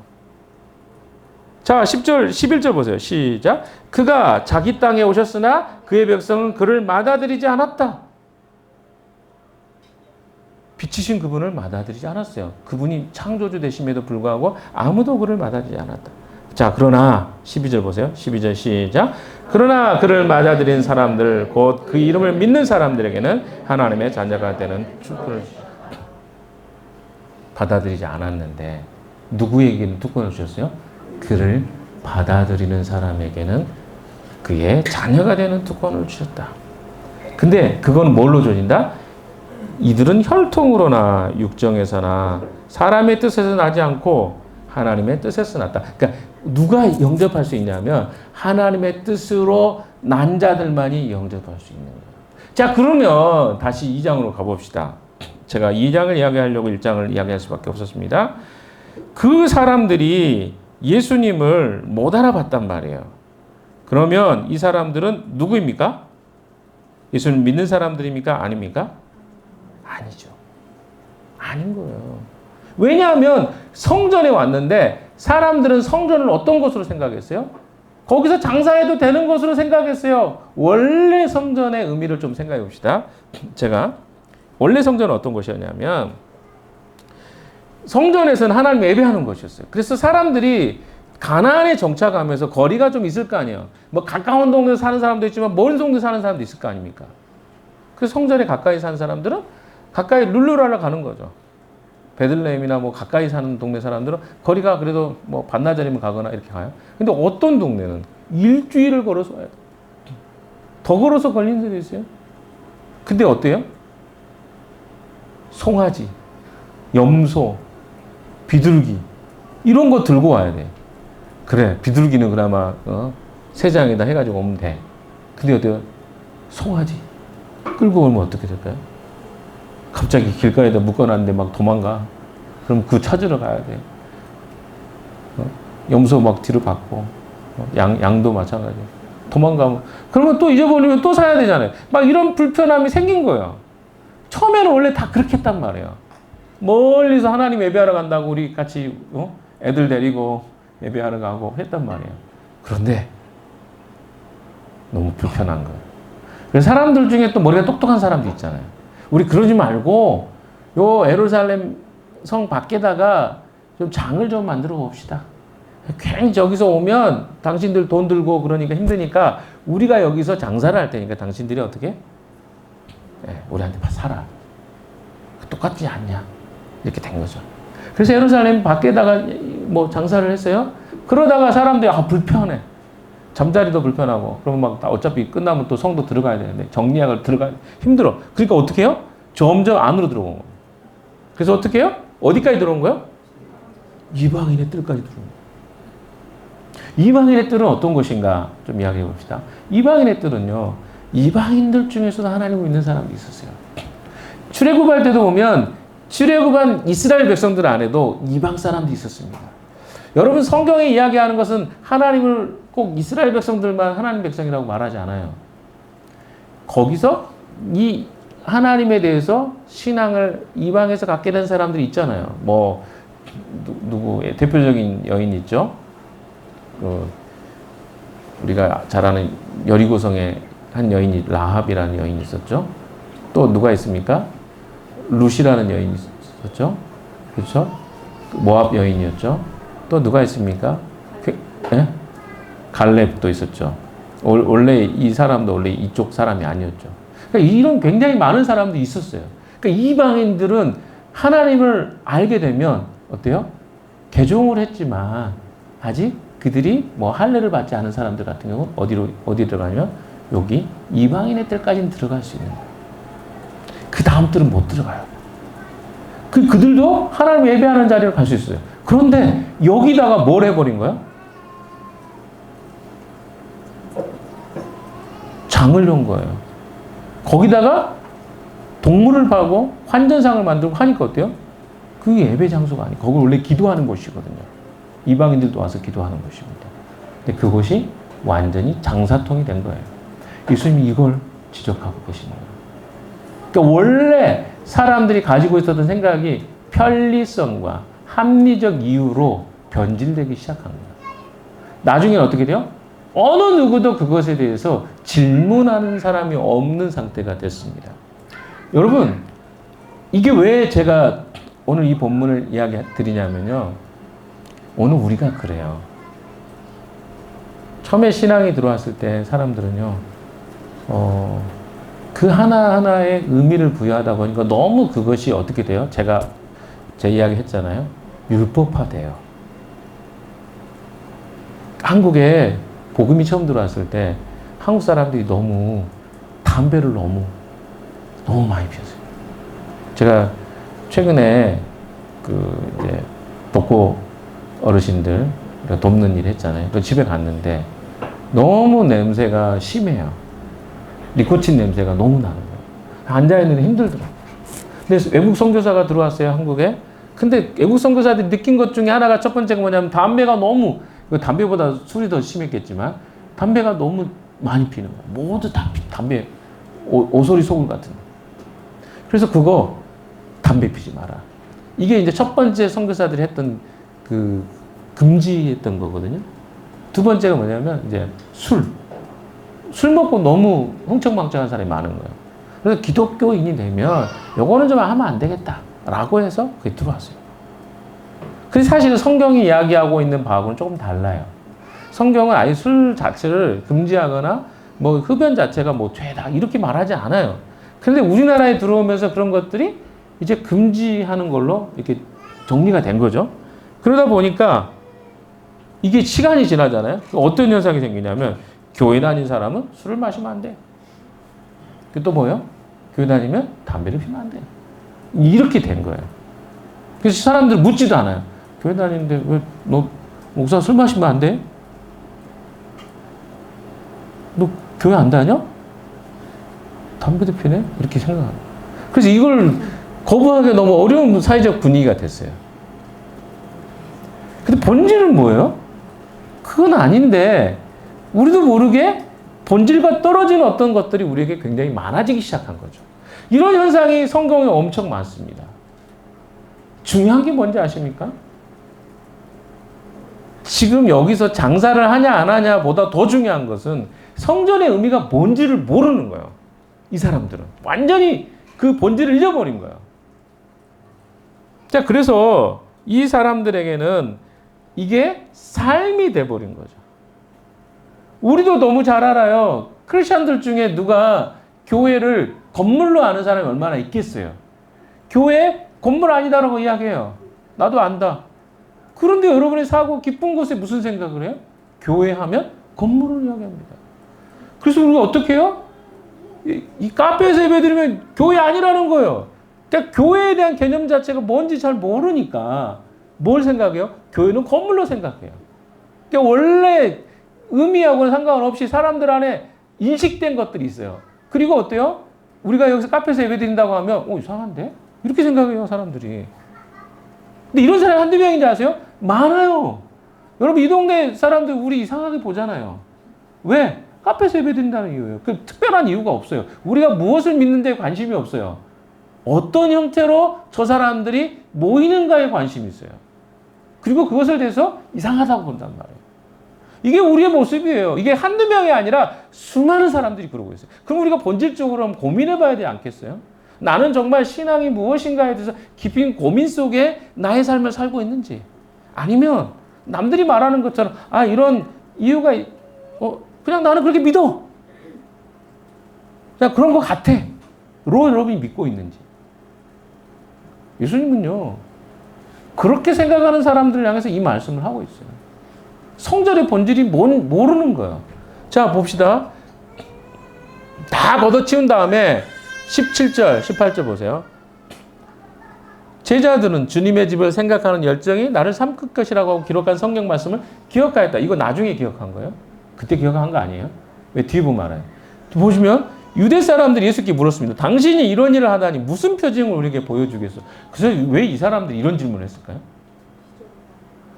자, 10절, 11절 보세요. 시작. 그가 자기 땅에 오셨으나 그의 백성은 그를 받아들이지 않았다. 빛이신 그분을 받아들이지 않았어요. 그분이 창조주 되심에도 불구하고 아무도 그를 받아들이지 않았다. 자, 그러나 12절 보세요. 12절 시작. 그러나 그를 받아들인 사람들, 곧 그 이름을 믿는 사람들에게는 하나님의 자녀가 되는 축복을 받아들이지 않았는데 누구에게는 특권을 주셨어요? 그를 받아들이는 사람에게는 그의 자녀가 되는 특권을 주셨다. 근데 그건 뭘로 주어진다? 이들은 혈통으로나 육정에서나 사람의 뜻에서 나지 않고 하나님의 뜻에서 났다. 그러니까 누가 영접할 수 있냐면 하나님의 뜻으로 난 자들만이 영접할 수 있는 거예요. 자, 그러면 다시 2장으로 가봅시다. 제가 2장을 이야기하려고 1장을 이야기할 수밖에 없었습니다. 그 사람들이 예수님을 못 알아봤단 말이에요. 그러면 이 사람들은 누구입니까? 예수님 믿는 사람들입니까? 아닙니까? 아니죠. 아닌 거예요. 왜냐하면 성전에 왔는데 사람들은 성전을 어떤 곳으로 생각했어요? 거기서 장사해도 되는 곳으로 생각했어요. 원래 성전의 의미를 좀 생각해 봅시다. 제가 원래 성전은 어떤 곳이었냐면 성전에서는 하나님 예배하는 곳이었어요. 그래서 사람들이 가나안에 정착하면서 거리가 좀 있을 거 아니에요. 뭐 가까운 동네에 사는 사람도 있지만 먼 동네에 사는 사람도 있을 거 아닙니까? 그래서 성전에 가까이 사는 사람들은 가까이 룰루랄라 가는 거죠. 베들레헴이나 뭐 가까이 사는 동네 사람들은 거리가 그래도 뭐 반나절이면 가거나 이렇게 가요. 근데 어떤 동네는 일주일을 걸어서 와요. 더 걸어서 걸리는 데도 있어요. 근데 어때요? 송아지, 염소, 비둘기 이런 거 들고 와야 돼. 그래, 비둘기는 그나마 새장에다 해가지고 오면 돼. 근데 어때요? 송아지 끌고 오면 어떻게 될까요? 갑자기 길가에다 묶어놨는데 막 도망가. 그럼 그 찾으러 가야 돼. 염소 막 뒤로 받고 양도 마찬가지. 도망가면 그러면 또 잊어버리면 또 사야 되잖아요. 막 이런 불편함이 생긴 거예요. 처음에는 원래 다 그렇게 했단 말이에요. 멀리서 하나님 예배하러 간다고 우리 같이 애들 데리고 예배하러 가고 했단 말이에요. 그런데 너무 불편한 거예요. 그래서 사람들 중에 또 머리가 똑똑한 사람도 있잖아요. 우리 그러지 말고 요 예루살렘 성 밖에다가 좀 장을 좀 만들어 봅시다. 괜히 저기서 오면 당신들 돈 들고 그러니까 힘드니까 우리가 여기서 장사를 할 테니까 당신들이 어떻게? 우리한테 사라. 똑같지 않냐? 이렇게 된 거죠. 그래서 예루살렘 밖에다가 뭐 장사를 했어요. 그러다가 사람들이 불편해. 잠자리도 불편하고 그러면 막 어차피 끝나면 또 성도 들어가야 되는데 정리하고 들어가 힘들어. 그러니까 어떻게 해요? 점점 안으로 들어온 거예요. 그래서 어떻게 해요? 어디까지 들어온 거예요? 이방인의 뜰까지 들어온 거예요. 이방인의 뜰은 어떤 것인가 좀 이야기해 봅시다. 이방인의 뜰은요, 이방인들 중에서도 하나님을 믿는 사람이 있었어요. 출애굽할 때도 보면 출애굽한 이스라엘 백성들 안에도 이방 사람도 있었습니다. 여러분, 성경에 이야기하는 것은 하나님을 꼭 이스라엘 백성들만 하나님 백성이라고 말하지 않아요. 거기서 이 하나님에 대해서 신앙을 이방에서 갖게 된 사람들이 있잖아요. 뭐 누구 대표적인 여인이 있죠. 우리가 잘 아는 여리고성에 한 여인이 라합이라는 여인이 있었죠. 또 누가 있습니까? 룻이라는 여인이 있었죠. 그렇죠? 모압 여인이었죠. 또 누가 있습니까? 갈렙도 있었죠. 원래 이 사람도 원래 이쪽 사람이 아니었죠. 그러니까 이런 굉장히 많은 사람들이 있었어요. 그러니까 이방인들은 하나님을 알게 되면 어때요? 개종을 했지만 아직 그들이 뭐 할례를 받지 않은 사람들 같은 경우는 어디 들어가냐면 여기 이방인의 뜰까지는 들어갈 수 있는 거예요. 그 다음 뜰은 못 들어가요. 그들도 하나님 예배하는 자리로 갈 수 있어요. 그런데 여기다가 뭘 해버린 거야? 장을 연 거예요. 거기다가 동물을 파고 환전상을 만들고 하니까 어때요? 그게 예배 장소가 아니고 거기 원래 기도하는 곳이거든요. 이방인들도 와서 기도하는 곳입니다. 근데 그곳이 완전히 장사통이 된 거예요. 예수님이 이걸 지적하고 계시는 거예요. 그러니까 원래 사람들이 가지고 있었던 생각이 편리성과 합리적 이유로 변질되기 시작한 거예요. 나중에는 어떻게 돼요? 어느 누구도 그것에 대해서 질문하는 사람이 없는 상태가 됐습니다. 여러분, 이게 왜 제가 오늘 이 본문을 이야기 드리냐면요. 오늘 우리가 그래요. 처음에 신앙이 들어왔을 때 사람들은요, 그 하나하나의 의미를 부여하다 보니까 너무 그것이 어떻게 돼요? 제가 제 이야기 했잖아요. 율법화돼요. 한국에 복음이 처음 들어왔을 때 한국 사람들이 너무 담배를 너무 많이 피웠어요. 제가 최근에 이제 독거 어르신들 돕는 일 했잖아요. 그 집에 갔는데 너무 냄새가 심해요. 니코틴 냄새가 너무 나는 거예요. 앉아있는데 힘들더라고요. 근데 외국 선교사가 들어왔어요, 한국에. 근데 외국 선교사들이 느낀 것 중에 하나가 첫 번째가 뭐냐면 담배가 너무, 담배보다 술이 더 심했겠지만 담배가 너무 많이 피는 거예요. 모두 다 담배, 오소리 소금 같은 거. 그래서 그거 담배 피지 마라. 이게 이제 첫 번째 선교사들이 했던 금지했던 거거든요. 두 번째가 뭐냐면 이제 술 먹고 너무 흥청망청한 사람이 많은 거예요. 그래서 기독교인이 되면 요거는 좀 하면 안 되겠다라고 해서 그게 들어왔어요. 근데 사실은 성경이 이야기하고 있는 바하고는 조금 달라요. 성경은 아예 술 자체를 금지하거나 뭐 흡연 자체가 뭐 죄다 이렇게 말하지 않아요. 그런데 우리나라에 들어오면서 그런 것들이 이제 금지하는 걸로 이렇게 정리가 된 거죠. 그러다 보니까 이게 시간이 지나잖아요. 어떤 현상이 생기냐면 교회 다닌 사람은 술을 마시면 안 돼. 또 뭐예요? 교회 다니면 담배를 피면 안 돼. 이렇게 된 거예요. 그래서 사람들 묻지도 않아요. 교회 다니는데 왜 너 목사 술 마시면 안 돼? 너 교회 안 다녀? 담배도 피네? 이렇게 생각합니다. 그래서 이걸 거부하기 너무 어려운 사회적 분위기가 됐어요. 근데 본질은 뭐예요? 그건 아닌데 우리도 모르게 본질과 떨어지는 어떤 것들이 우리에게 굉장히 많아지기 시작한 거죠. 이런 현상이 성경에 엄청 많습니다. 중요한 게 뭔지 아십니까? 지금 여기서 장사를 하냐 안 하냐 보다 더 중요한 것은 성전의 의미가 뭔지를 모르는 거예요. 이 사람들은. 완전히 그 본질을 잊어버린 거예요. 자, 그래서 이 사람들에게는 이게 삶이 돼버린 거죠. 우리도 너무 잘 알아요. 크리스천들 중에 누가 교회를 건물로 아는 사람이 얼마나 있겠어요. 교회 건물 아니다라고 이야기해요. 나도 안다. 그런데 여러분이 사고 깊은 곳에 무슨 생각을 해요? 교회 하면 건물을 이야기합니다. 그래서 우리가 어떻게 해요? 이 카페에서 예배드리면 교회 아니라는 거예요. 그러니까 교회에 대한 개념 자체가 뭔지 잘 모르니까 뭘 생각해요? 교회는 건물로 생각해요. 그러니까 원래 의미하고는 상관없이 사람들 안에 인식된 것들이 있어요. 그리고 어때요? 우리가 여기서 카페에서 예배드린다고 하면 이상한데? 이렇게 생각해요, 사람들이. 근데 이런 사람이 한두 명인지 아세요? 많아요. 여러분, 이 동네 사람들 우리 이상하게 보잖아요. 왜? 카페에서 예배드린다는 이유예요. 그 특별한 이유가 없어요. 우리가 무엇을 믿는 데 관심이 없어요. 어떤 형태로 저 사람들이 모이는가에 관심이 있어요. 그리고 그것을 대해서 이상하다고 본단 말이에요. 이게 우리의 모습이에요. 이게 한두 명이 아니라 수많은 사람들이 그러고 있어요. 그럼 우리가 본질적으로 한번 고민해 봐야 되지 않겠어요? 나는 정말 신앙이 무엇인가에 대해서 깊은 고민 속에 나의 삶을 살고 있는지, 아니면 남들이 말하는 것처럼 이런 이유가 그냥 나는 그렇게 믿어. 그냥 그런 것 같아. 여러분이 믿고 있는지. 예수님은요, 그렇게 생각하는 사람들을 향해서 이 말씀을 하고 있어요. 성전의 본질이 모르는 거예요. 자, 봅시다. 다 걷어치운 다음에 17절, 18절 보세요. 제자들은 주님의 집을 생각하는 열정이 나를 삼킬 것이라고 하고 기록한 성경 말씀을 기억하였다. 이거 나중에 기억한 거예요. 그때 기억한 거 아니에요. 왜 뒤에 보면 알아요. 보시면 유대 사람들이 예수께 물었습니다. 당신이 이런 일을 하다니 무슨 표징을 우리에게 보여주겠어? 그래서 왜 이 사람들이 이런 질문을 했을까요?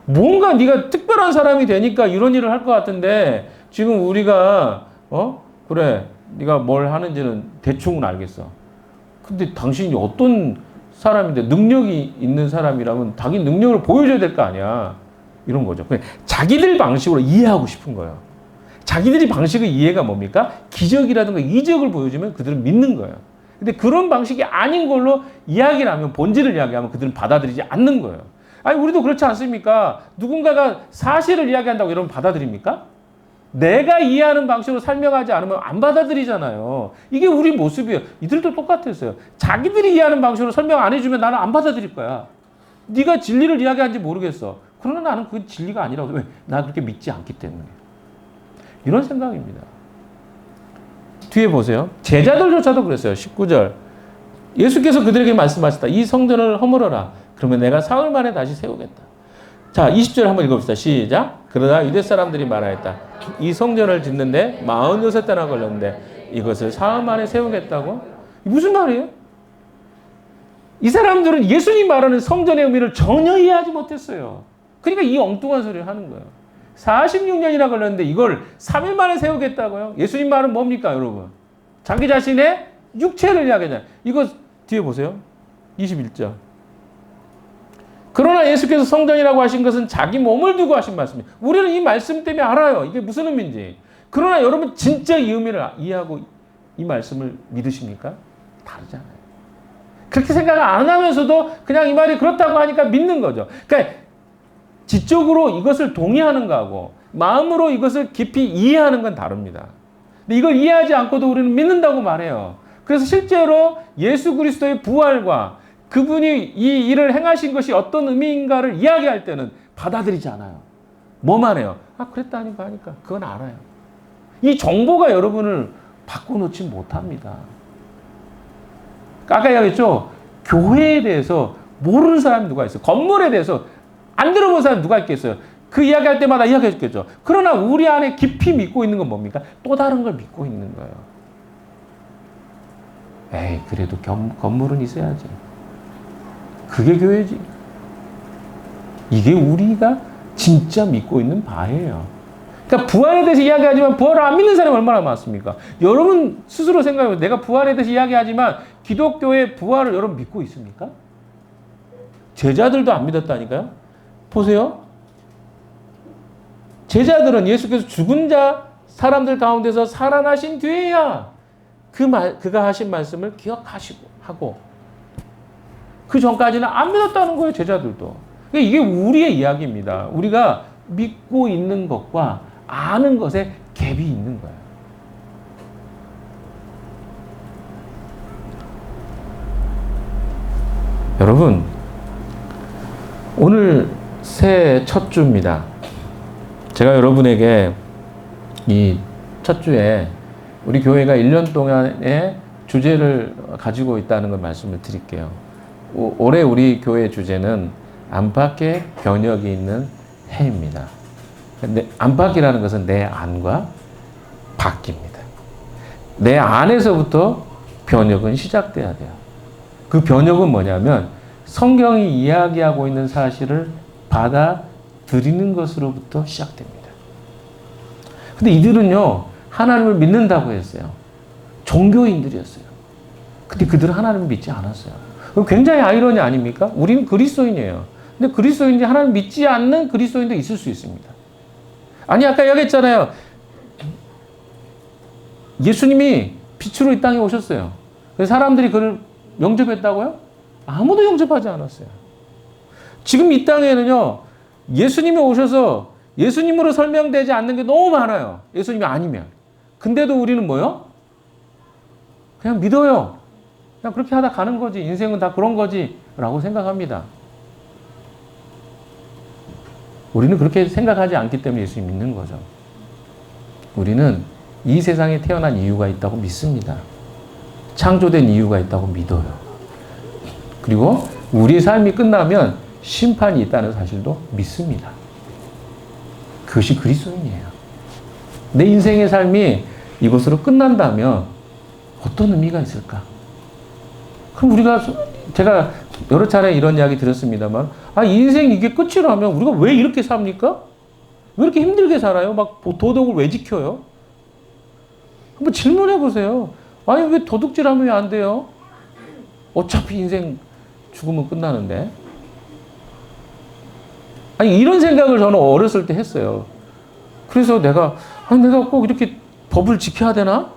뭔가 네가 특별한 사람이 되니까 이런 일을 할 것 같은데 지금 우리가 그래 네가 뭘 하는지는 대충은 알겠어. 근데 당신이 어떤 사람인데 능력이 있는 사람이라면 자기 능력을 보여줘야 될 거 아니야. 이런 거죠. 자기들 방식으로 이해하고 싶은 거예요. 자기들이 방식의 이해가 뭡니까? 기적이라든가 이적을 보여주면 그들은 믿는 거예요. 근데 그런 방식이 아닌 걸로 이야기를 하면, 본질을 이야기하면 그들은 받아들이지 않는 거예요. 아니, 우리도 그렇지 않습니까? 누군가가 사실을 이야기한다고 여러분 받아들입니까? 내가 이해하는 방식으로 설명하지 않으면 안 받아들이잖아요. 이게 우리 모습이에요. 이들도 똑같았어요. 자기들이 이해하는 방식으로 설명 안 해주면 나는 안 받아들일 거야. 네가 진리를 이야기하는지 모르겠어. 그러나 나는 그게 진리가 아니라고. 왜? 나 그렇게 믿지 않기 때문에. 이런 생각입니다. 뒤에 보세요. 제자들조차도 그랬어요. 19절. 예수께서 그들에게 말씀하셨다. 이 성전을 허물어라. 그러면 내가 사흘 만에 다시 세우겠다. 자, 20절 한번 읽어봅시다. 시작. 그러나 유대 사람들이 말하였다. 이 성전을 짓는데 46때나 걸렸는데 이것을 사흘 만에 세우겠다고? 무슨 말이에요? 이 사람들은 예수님 말하는 성전의 의미를 전혀 이해하지 못했어요. 그러니까 이 엉뚱한 소리를 하는 거예요. 46년이나 걸렸는데 이걸 3일 만에 세우겠다고요? 예수님 말은 뭡니까, 여러분? 자기 자신의 육체를 이야기하잖아요. 이거 뒤에 보세요. 21절. 그러나 예수께서 성전이라고 하신 것은 자기 몸을 두고 하신 말씀입니다. 우리는 이 말씀 때문에 알아요. 이게 무슨 의미인지. 그러나 여러분 진짜 이 의미를 이해하고 이 말씀을 믿으십니까? 다르잖아요. 그렇게 생각 안 하면서도 그냥 이 말이 그렇다고 하니까 믿는 거죠. 그러니까 지적으로 이것을 동의하는 거하고 마음으로 이것을 깊이 이해하는 건 다릅니다. 근데 이걸 이해하지 않고도 우리는 믿는다고 말해요. 그래서 실제로 예수 그리스도의 부활과 그분이 이 일을 행하신 것이 어떤 의미인가를 이야기할 때는 받아들이지 않아요. 뭐만 해요? 아, 그랬다니까 하니까 그건 알아요. 이 정보가 여러분을 바꿔놓지 못합니다. 아까 이야기했죠? 교회에 대해서 모르는 사람이 누가 있어요? 건물에 대해서 안 들어본 사람이 누가 있겠어요? 그 이야기할 때마다 이야기해 줬겠죠. 그러나 우리 안에 깊이 믿고 있는 건 뭡니까? 또 다른 걸 믿고 있는 거예요. 에이, 그래도 건물은 있어야지. 그게 교회지. 이게 우리가 진짜 믿고 있는 바예요. 그러니까 부활에 대해서 이야기하지만 부활을 안 믿는 사람이 얼마나 많습니까? 여러분 스스로 생각해보세요. 내가 부활에 대해서 이야기하지만 기독교의 부활을 여러분 믿고 있습니까? 제자들도 안 믿었다니까요. 보세요. 제자들은 예수께서 죽은 사람들 가운데서 살아나신 뒤에야 그가 하신 말씀을 기억하시고 하고, 그 전까지는 안 믿었다는 거예요, 제자들도. 그러니까 이게 우리의 이야기입니다. 우리가 믿고 있는 것과 아는 것에 갭이 있는 거예요. 여러분, 오늘 새해 첫 주입니다. 제가 여러분에게 이 첫 주에 우리 교회가 1년 동안의 주제를 가지고 있다는 걸 말씀을 드릴게요. 올해 우리 교회 주제는 안팎의 변혁이 있는 해입니다. 안팎이라는 것은 내 안과 밖입니다. 내 안에서부터 변혁은 시작돼야 돼요. 그 변혁은 뭐냐면 성경이 이야기하고 있는 사실을 받아들이는 것으로부터 시작됩니다. 근데 이들은요, 하나님을 믿는다고 했어요. 종교인들이었어요. 근데 그들은 하나님을 믿지 않았어요. 굉장히 아이러니 아닙니까? 우리는 그리스도인이에요. 근데 그리스도인이 하나님 믿지 않는 그리스도인도 있을 수 있습니다. 아니, 아까 이야기했잖아요. 예수님이 빛으로 이 땅에 오셨어요. 그래서 사람들이 그를 영접했다고요? 아무도 영접하지 않았어요. 지금 이 땅에는요, 예수님이 오셔서 예수님으로 설명되지 않는 게 너무 많아요. 예수님이 아니면. 근데도 우리는 뭐요? 그냥 믿어요. 그냥 그렇게 하다 가는 거지. 인생은 다 그런 거지. 라고 생각합니다. 우리는 그렇게 생각하지 않기 때문에 예수님 믿는 거죠. 우리는 이 세상에 태어난 이유가 있다고 믿습니다. 창조된 이유가 있다고 믿어요. 그리고 우리의 삶이 끝나면 심판이 있다는 사실도 믿습니다. 그것이 그리스도인이에요. 내 인생의 삶이 이것으로 끝난다면 어떤 의미가 있을까? 그럼 제가 여러 차례 이런 이야기 들었습니다만, 인생 이게 끝이라면 우리가 왜 이렇게 삽니까? 왜 이렇게 힘들게 살아요? 막 도덕을 왜 지켜요? 한번 질문해 보세요. 아니, 왜 도둑질하면 왜 안 돼요? 어차피 인생 죽으면 끝나는데. 아니, 이런 생각을 저는 어렸을 때 했어요. 그래서 내가 꼭 이렇게 법을 지켜야 되나?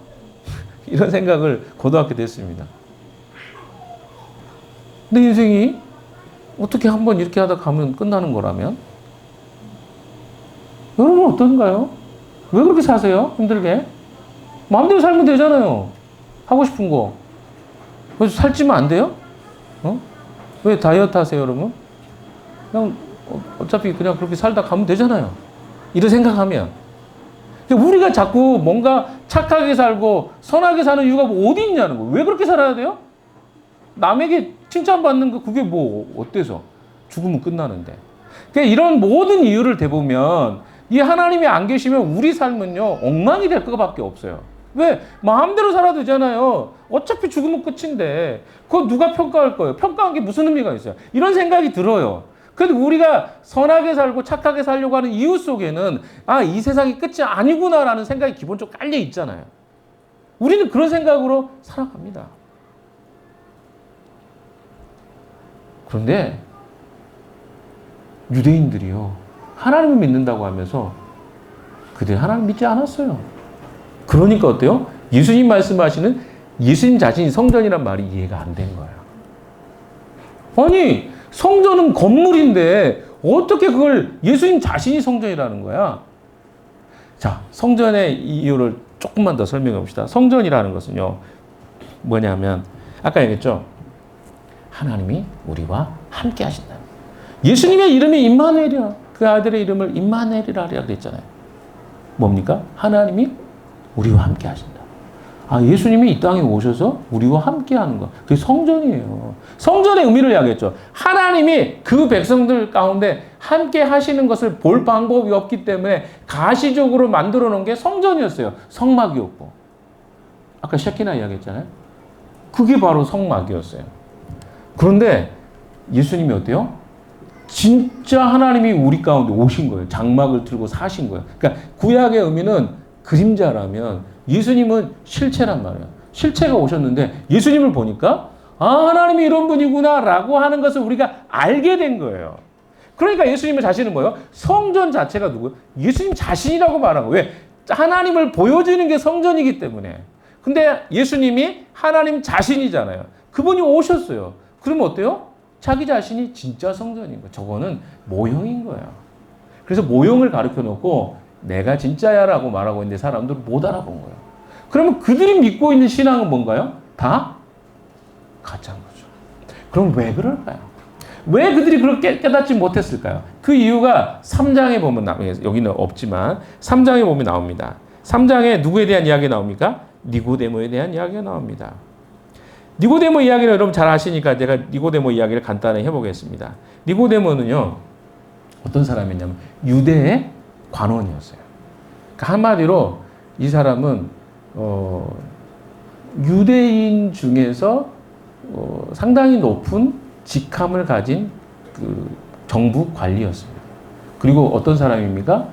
이런 생각을 고등학교 때 했습니다. 내 인생이 어떻게 한번 이렇게 하다 가면 끝나는 거라면? 여러분 어떤가요? 왜 그렇게 사세요? 힘들게? 마음대로 살면 되잖아요. 하고 싶은 거. 왜 살찌면 안 돼요? 왜 다이어트 하세요, 여러분? 그냥 어차피 그냥 그렇게 살다 가면 되잖아요. 이런 생각하면. 우리가 자꾸 뭔가 착하게 살고 선하게 사는 이유가 뭐 어디 있냐는 거예요. 왜 그렇게 살아야 돼요? 남에게 칭찬받는 거 그게 뭐 어때서? 죽으면 끝나는데. 그러니까 이런 모든 이유를 대보면 이 하나님이 안 계시면 우리 삶은요 엉망이 될 것밖에 없어요. 왜? 마음대로 살아도 되잖아요. 어차피 죽으면 끝인데 그거 누가 평가할 거예요? 평가한 게 무슨 의미가 있어요? 이런 생각이 들어요. 그래도 우리가 선하게 살고 착하게 살려고 하는 이유 속에는 이 세상이 끝이 아니구나라는 생각이 기본적으로 깔려 있잖아요. 우리는 그런 생각으로 살아갑니다. 그런데 유대인들이요 하나님을 믿는다고 하면서 그들이 하나님 믿지 않았어요. 그러니까 어때요? 예수님 말씀하시는 예수님 자신이 성전이란 말이 이해가 안 된 거예요. 아니 성전은 건물인데 어떻게 그걸 예수님 자신이 성전이라는 거야? 자, 성전의 이유를 조금만 더 설명해 봅시다. 성전이라는 것은요 뭐냐면 아까 얘기했죠. 하나님이 우리와 함께 하신다. 예수님의 이름이 임마누엘이야. 그 아들의 이름을 임마누엘이라 그랬잖아요. 뭡니까? 하나님이 우리와 함께 하신다. 예수님이 이 땅에 오셔서 우리와 함께 하는 거. 그게 성전이에요. 성전의 의미를 이야기했죠. 하나님이 그 백성들 가운데 함께 하시는 것을 볼 방법이 없기 때문에 가시적으로 만들어 놓은 게 성전이었어요. 성막이었고. 아까 셰키나 이야기했잖아요. 그게 바로 성막이었어요. 그런데 예수님이 어때요? 진짜 하나님이 우리 가운데 오신 거예요. 장막을 들고 사신 거예요. 그러니까 구약의 의미는 그림자라면 예수님은 실체란 말이에요. 실체가 오셨는데 예수님을 보니까 하나님이 이런 분이구나 라고 하는 것을 우리가 알게 된 거예요. 그러니까 예수님의 자신은 뭐예요? 성전 자체가 누구예요? 예수님 자신이라고 말한 거예요. 왜? 하나님을 보여주는 게 성전이기 때문에. 근데 예수님이 하나님 자신이잖아요. 그분이 오셨어요. 그러면 어때요? 자기 자신이 진짜 성전인 거예요. 저거는 모형인 거예요. 그래서 모형을 가르쳐 놓고 내가 진짜야 라고 말하고 있는데 사람들은 못 알아본 거예요. 그러면 그들이 믿고 있는 신앙은 뭔가요? 다 가짜인 거죠. 그럼 왜 그럴까요? 왜 그들이 그렇게 깨닫지 못했을까요? 그 이유가 3장에 보면 여기는 없지만 3장에 보면 나옵니다. 3장에 누구에 대한 이야기가 나옵니까? 니고데모에 대한 이야기가 나옵니다. 니고데모 이야기를 여러분 잘 아시니까 제가 니고데모 이야기를 간단히 해보겠습니다. 니고데모는요 어떤 사람이냐면 유대의 관원이었어요. 그러니까 한마디로 이 사람은 유대인 중에서 상당히 높은 직함을 가진 그 정부 관리였습니다. 그리고 어떤 사람입니까?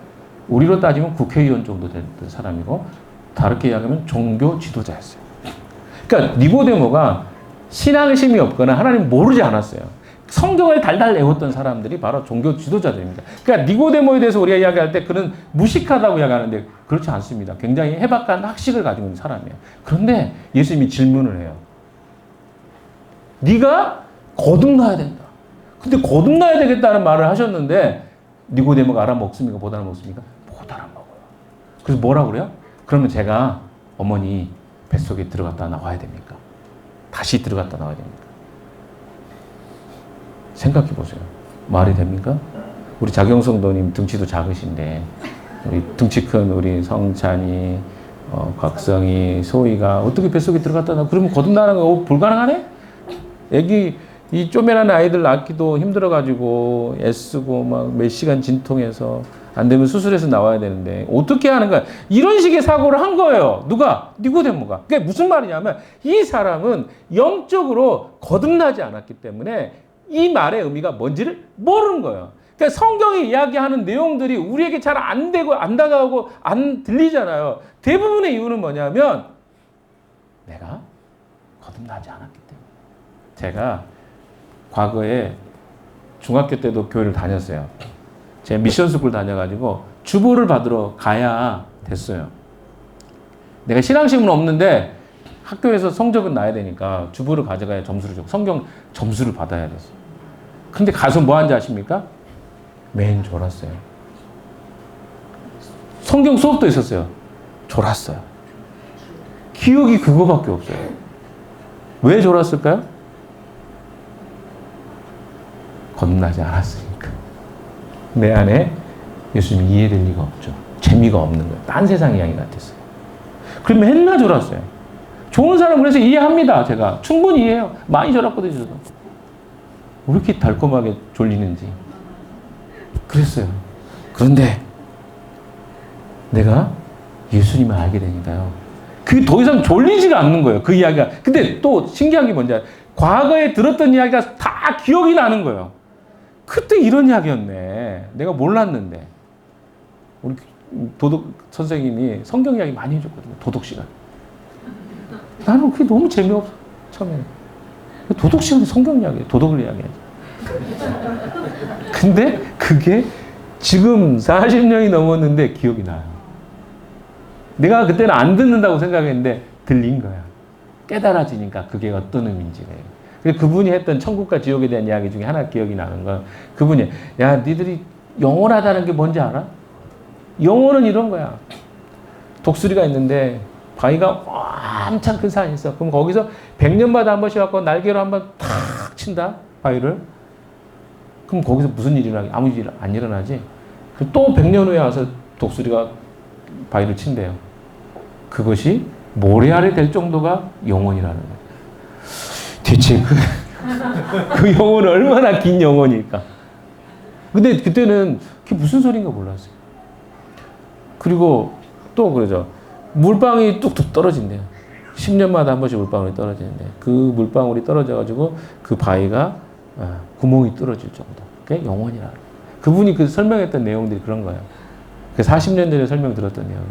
우리로 따지면 국회의원 정도 됐던 사람이고 다르게 이야기하면 종교 지도자였어요. 그러니까 니고데모가 신앙심이 없거나 하나님 모르지 않았어요. 성경을 달달 외웠던 사람들이 바로 종교 지도자들입니다. 그러니까 니고데모에 대해서 우리가 이야기할 때 그는 무식하다고 이야기하는데 그렇지 않습니다. 굉장히 해박한 학식을 가지고 있는 사람이에요. 그런데 예수님이 질문을 해요. 네가 거듭나야 된다. 근데 거듭나야 되겠다는 말을 하셨는데 니고데모가 알아먹습니까? 못 알아먹습니까? 못 알아먹어요. 그래서 뭐라고 그래요? 그러면 제가 어머니 뱃속에 들어갔다 나와야 됩니까? 다시 들어갔다 나와야 됩니까? 생각해 보세요. 말이 됩니까? 우리 자경성도님 등치도 작으신데 우리 등치 큰 우리 성찬이, 곽성이, 소희가 어떻게 뱃속에 들어갔다 나와? 그러면 거듭나는 거 불가능하네? 애기 이 쪼매난 아이들 낳기도 힘들어가지고 애쓰고 막 몇 시간 진통해서 안 되면 수술해서 나와야 되는데 어떻게 하는 거야? 이런 식의 사고를 한 거예요. 누가? 니고데모가. 그게 무슨 말이냐면 이 사람은 영적으로 거듭나지 않았기 때문에 이 말의 의미가 뭔지를 모르는 거예요. 그러니까 성경이 이야기하는 내용들이 우리에게 잘 안 되고 안 다가오고 안 들리잖아요. 대부분의 이유는 뭐냐면 내가 거듭나지 않았기 때문에. 제가 과거에 중학교 때도 교회를 다녔어요. 제가 미션 스쿨 다녀가지고 주보를 받으러 가야 됐어요. 내가 신앙심은 없는데 학교에서 성적은 나야 되니까 주보를 가져가야 점수를 주고 성경 점수를 받아야 됐어요. 근데 가서 뭐 하는지 아십니까? 매일 졸았어요. 성경 수업도 있었어요. 졸았어요. 기억이 그거밖에 없어요. 왜 졸았을까요? 거듭나지 않았으니까. 내 안에 예수님이 이해될 리가 없죠. 재미가 없는 거예요. 딴 세상 이야기 같았어요. 그럼 맨날 졸았어요. 좋은 사람 그래서 이해합니다. 제가 충분히 이해해요. 많이 졸았거든요. 저도. 왜 이렇게 달콤하게 졸리는지 그랬어요. 그런데 내가 예수님을 알게 되니까요. 그게 더 이상 졸리지가 않는 거예요. 그 이야기가. 근데 또 신기한 게 뭔지 알아요? 과거에 들었던 이야기가 다 기억이 나는 거예요. 그때 이런 이야기였네. 내가 몰랐는데. 우리 도덕 선생님이 성경 이야기 많이 해줬거든요. 도덕 시간. 나는 그게 너무 재미없어. 처음에. 도덕 시간에 성경 이야기, 도덕을 이야기하지. 근데 그게 지금 40년이 넘었는데 기억이 나요. 내가 그때는 안 듣는다고 생각했는데 들린 거야. 깨달아지니까 그게 어떤 의미인지가. 그래서 그분이 했던 천국과 지옥에 대한 이야기 중에 하나 기억이 나는 건 그분이 야 니들이 영원하다는 게 뭔지 알아? 영혼은 이런 거야. 독수리가 있는데 바위가 엄청 큰 산이 있어. 그럼 거기서 100년마다 한 번씩 갖고 날개로 한 번 탁 친다. 바위를. 그럼 거기서 무슨 일이 일어나지? 아무 일 안 일어나지? 또 100년 후에 와서 독수리가 바위를 친대요. 그것이 모래알이 될 정도가 영혼이라는 거예요. 대체 그 영혼은 얼마나 긴 영혼일까? 근데 그때는 그게 무슨 소리인가 몰랐어요. 그리고 또 그러죠. 물방울이 뚝뚝 떨어진대요. 10년마다 한 번씩 물방울이 떨어지는데 그 물방울이 떨어져가지고 그 바위가 구멍이 뚫어질 정도. 그게 영혼이라. 그분이 그 설명했던 내용들이 그런 거예요. 그 40년 전에 설명 들었던 내용.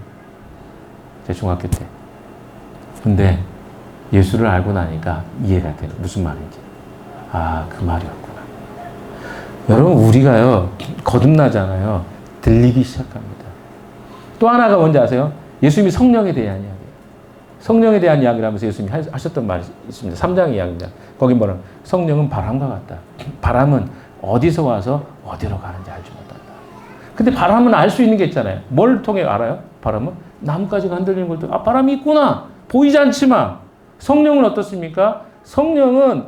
제 중학교 때. 근데 예수를 알고 나니까 이해가 돼요. 무슨 말인지. 아, 그 말이었구나. 여러분, 우리가요, 거듭나잖아요. 들리기 시작합니다. 또 하나가 뭔지 아세요? 예수님이 성령에 대한 이야기예요. 성령에 대한 이야기를 하면서 예수님이 하셨던 말이 있습니다. 3장의 이야기입니다. 거기 뭐라 성령은 바람과 같다. 바람은 어디서 와서 어디로 가는지 알지 못한다. 근데 바람은 알 수 있는 게 있잖아요. 뭘 통해 알아요? 바람은 나뭇가지가 흔들리는 걸 통해 바람이 있구나. 보이지 않지만 성령은 어떻습니까? 성령은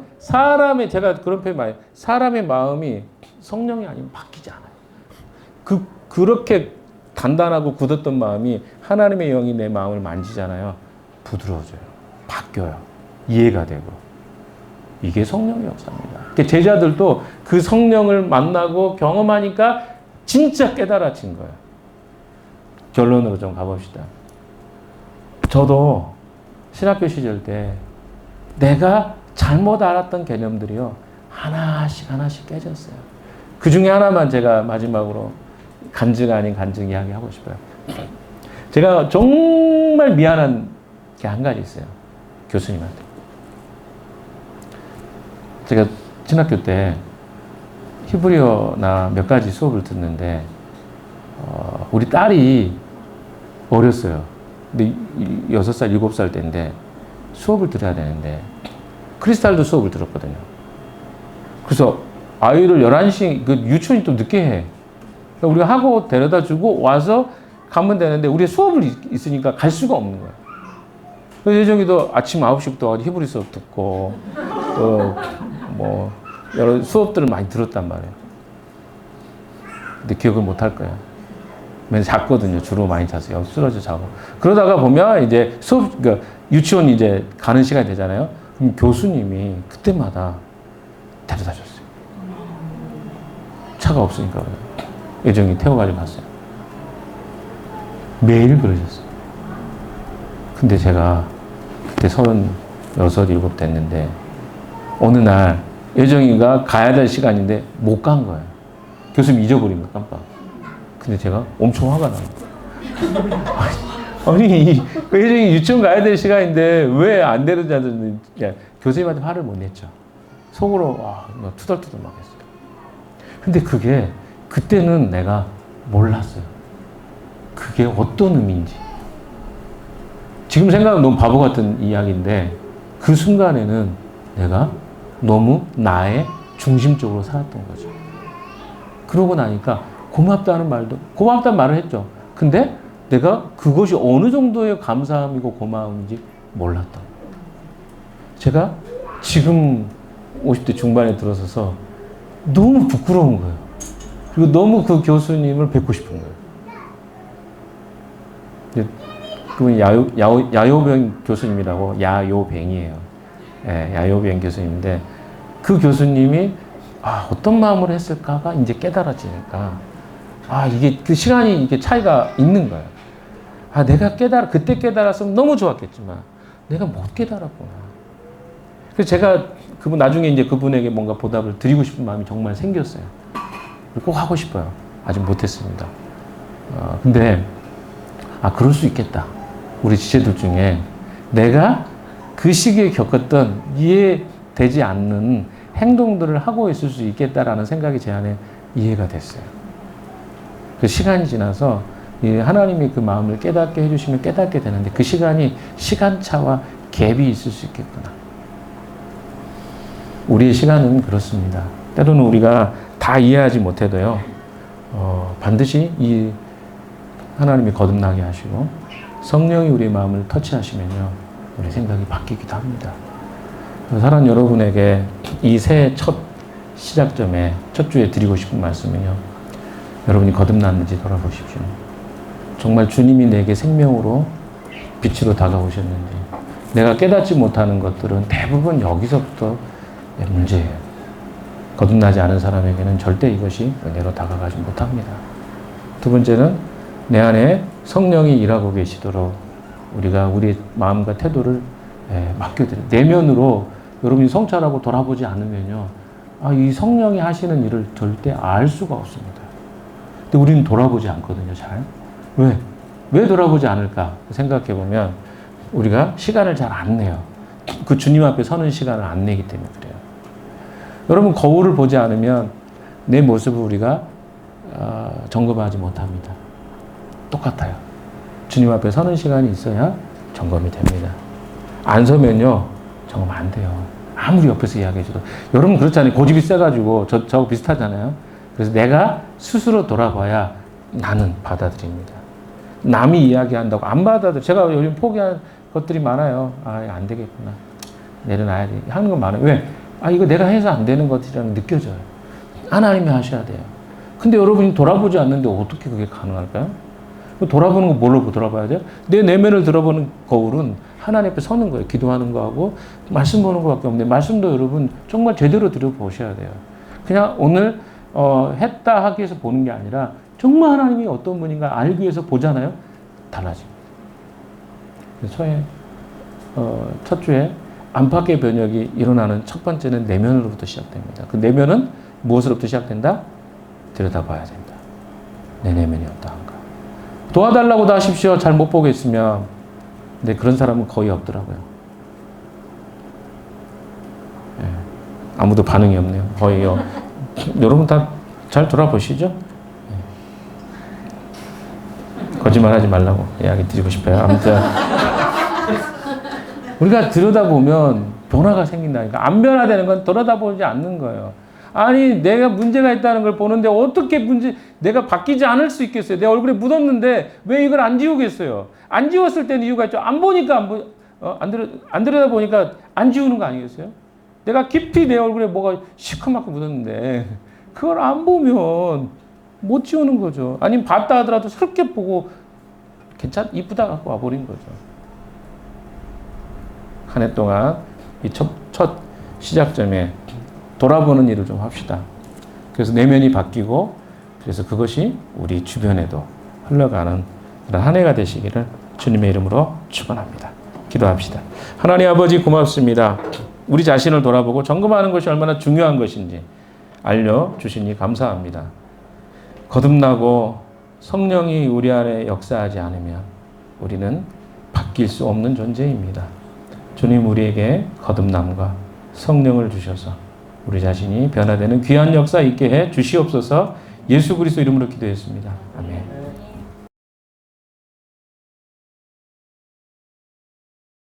제가 그런 표현 많이 해요. 사람의 마음이 성령이 아니면 바뀌지 않아요. 그렇게 단단하고 굳었던 마음이 하나님의 영이 내 마음을 만지잖아요. 부드러워져요. 바뀌어요. 이해가 되고. 이게 성령의 역사입니다. 제자들도 그 성령을 만나고 경험하니까 진짜 깨달아진 거예요. 결론으로 좀 가봅시다. 저도 신학교 시절 때 내가 잘못 알았던 개념들이요. 하나씩 깨졌어요. 그 중에 하나만 제가 마지막으로 간증 아닌 간증 이야기 하고 싶어요. 제가 정말 미안한 게 한 가지 있어요. 교수님한테. 제가 신학교 때 히브리어나 몇 가지 수업을 듣는데 우리 딸이 어렸어요. 근데 6살, 7살 때인데 수업을 들어야 되는데 크리스탈도 수업을 들었거든요. 그래서 아이를 11시, 유치원이 좀 늦게 해. 그러니까 우리가 하고 데려다 주고 와서 가면 되는데 우리 수업을 있으니까 갈 수가 없는 거예요. 그래서 예정이도 아침 9시부터 히브리 수업 듣고 여러 수업들을 많이 들었단 말이에요. 근데 기억을 못 할 거예요. 맨날 잤거든요. 주로 많이 잤어요. 쓰러져 자고. 그러다가 보면 이제 유치원 이제 가는 시간이 되잖아요. 그럼 교수님이 그때마다 데려다 줬어요. 차가 없으니까. 예정이 태워가지고 갔어요. 매일 그러셨어요. 근데 제가 그때 36, 7 됐는데 어느 날 예정이가 가야 될 시간인데 못 간 거예요. 교수님 잊어버린 거 깜빡. 근데 제가 엄청 화가 나는 거예요. 아니 예정이 유치원 가야 될 시간인데 왜 안 데려다 줬는지 교수님한테 화를 못 냈죠. 속으로 막 투덜투덜 막 했어요. 근데 그게 그때는 내가 몰랐어요. 그게 어떤 의미인지. 지금 생각하면 너무 바보 같은 이야기인데 그 순간에는 내가 너무 나의 중심적으로 살았던 거죠. 그러고 나니까 고맙다는 말을 했죠. 근데 내가 그것이 어느 정도의 감사함이고 고마움인지 몰랐던 거예요. 제가 지금 50대 중반에 들어서서 너무 부끄러운 거예요. 그리고 너무 그 교수님을 뵙고 싶은 거예요. 그분 야요병 교수님이라고, 야요뱅이에요. 예, 야요뱅 교수님인데 그 교수님이 어떤 마음으로 했을까가 이제 깨달아지니까 이게 그 시간이 이게 차이가 있는 거예요. 내가 그때 깨달았으면 너무 좋았겠지만 내가 못 깨달았구나. 그래서 제가 나중에 이제 그분에게 뭔가 보답을 드리고 싶은 마음이 정말 생겼어요. 꼭 하고 싶어요. 아직 못했습니다. 근데 그럴 수 있겠다. 우리 지체들 중에 내가 그 시기에 겪었던 이해되지 않는 행동들을 하고 있을 수 있겠다라는 생각이 제 안에 이해가 됐어요. 그 시간이 지나서 하나님이 그 마음을 깨닫게 해주시면 깨닫게 되는데 그 시간이 시간차와 갭이 있을 수 있겠구나. 우리의 시간은 그렇습니다. 때로는 우리가 다 이해하지 못해도요, 반드시 이 하나님이 거듭나게 하시고 성령이 우리의 마음을 터치하시면요, 우리 생각이 바뀌기도 합니다. 사랑하는 여러분에게 이 새해 첫 시작점에 첫 주에 드리고 싶은 말씀은요, 여러분이 거듭났는지 돌아보십시오. 정말 주님이 내게 생명으로 빛으로 다가오셨는지. 내가 깨닫지 못하는 것들은 대부분 여기서부터 문제예요. 거듭나지 않은 사람에게는 절대 이것이 은혜로 다가가지 못합니다. 두 번째는 내 안에 성령이 일하고 계시도록 우리가 우리의 마음과 태도를 맡겨드려요. 내면으로 여러분이 성찰하고 돌아보지 않으면요, 이 성령이 하시는 일을 절대 알 수가 없습니다. 근데 우리는 돌아보지 않거든요, 잘. 왜 돌아보지 않을까 생각해보면 우리가 시간을 잘 안 내요. 그 주님 앞에 서는 시간을 안 내기 때문에 그래요. 여러분, 거울을 보지 않으면 내 모습을 우리가 점검하지 못합니다. 똑같아요. 주님 앞에 서는 시간이 있어야 점검이 됩니다. 안 서면요, 점검 안 돼요. 아무리 옆에서 이야기해줘도. 여러분 그렇잖아요. 고집이 세가지고 저하고 비슷하잖아요. 그래서 내가 스스로 돌아봐야 나는 받아들입니다. 남이 이야기한다고 안 받아들여. 제가 요즘 포기한 것들이 많아요. 안 되겠구나. 내려놔야 돼. 하는 건 많아요. 왜? 이거 내가 해서 안 되는 것이라는 게 느껴져요. 하나님이 하셔야 돼요. 근데 여러분이 돌아보지 않는데 어떻게 그게 가능할까요? 돌아보는 거 뭘로 돌아봐야 돼요? 내 내면을 들어보는 거울은 하나님 앞에 서는 거예요. 기도하는 거하고 말씀 보는 거밖에 없는데 말씀도 여러분 정말 제대로 들어보셔야 돼요. 그냥 오늘 했다 하기 위해서 보는 게 아니라 정말 하나님이 어떤 분인가 알기 위해서 보잖아요. 달라집니다. 그래서 첫 주에 안팎의 변혁이 일어나는 첫 번째는 내면으로부터 시작됩니다. 그 내면은 무엇으로부터 시작된다? 들여다봐야 된다. 내 내면이 어떠한가. 도와달라고도 하십시오. 잘 못 보겠으면. 근데 그런 사람은 거의 없더라고요. 아무도 반응이 없네요. 거의요. 여러분 다 잘 돌아보시죠? 거짓말 하지 말라고 이야기 드리고 싶어요. 아무튼 우리가 들여다보면 변화가 생긴다니까. 안 변화되는 건 들여다보지 않는 거예요. 아니 내가 문제가 있다는 걸 보는데 어떻게 내가 바뀌지 않을 수 있겠어요. 내 얼굴에 묻었는데 왜 이걸 안 지우겠어요. 안 지웠을 때는 이유가 있죠. 안 보니까 안 들여다보니까 안 지우는 거 아니겠어요? 내가 깊이 내 얼굴에 뭐가 시커멓게 묻었는데 그걸 안 보면 못 지우는 거죠. 아니면 봤다 하더라도 새롭게 보고 이쁘다 갖고 와버린 거죠. 한 해 동안 이 첫 시작점에 돌아보는 일을 좀 합시다. 그래서 내면이 바뀌고 그래서 그것이 우리 주변에도 흘러가는 그런 한 해가 되시기를 주님의 이름으로 축원합니다. 기도합시다. 하나님 아버지 고맙습니다. 우리 자신을 돌아보고 점검하는 것이 얼마나 중요한 것인지 알려주시니 감사합니다. 거듭나고 성령이 우리 안에 역사하지 않으면 우리는 바뀔 수 없는 존재입니다. 주님 우리에게 거듭남과 성령을 주셔서 우리 자신이 변화되는 귀한 역사 있게 해 주시옵소서. 예수 그리스도 이름으로 기도했습니다. 아멘.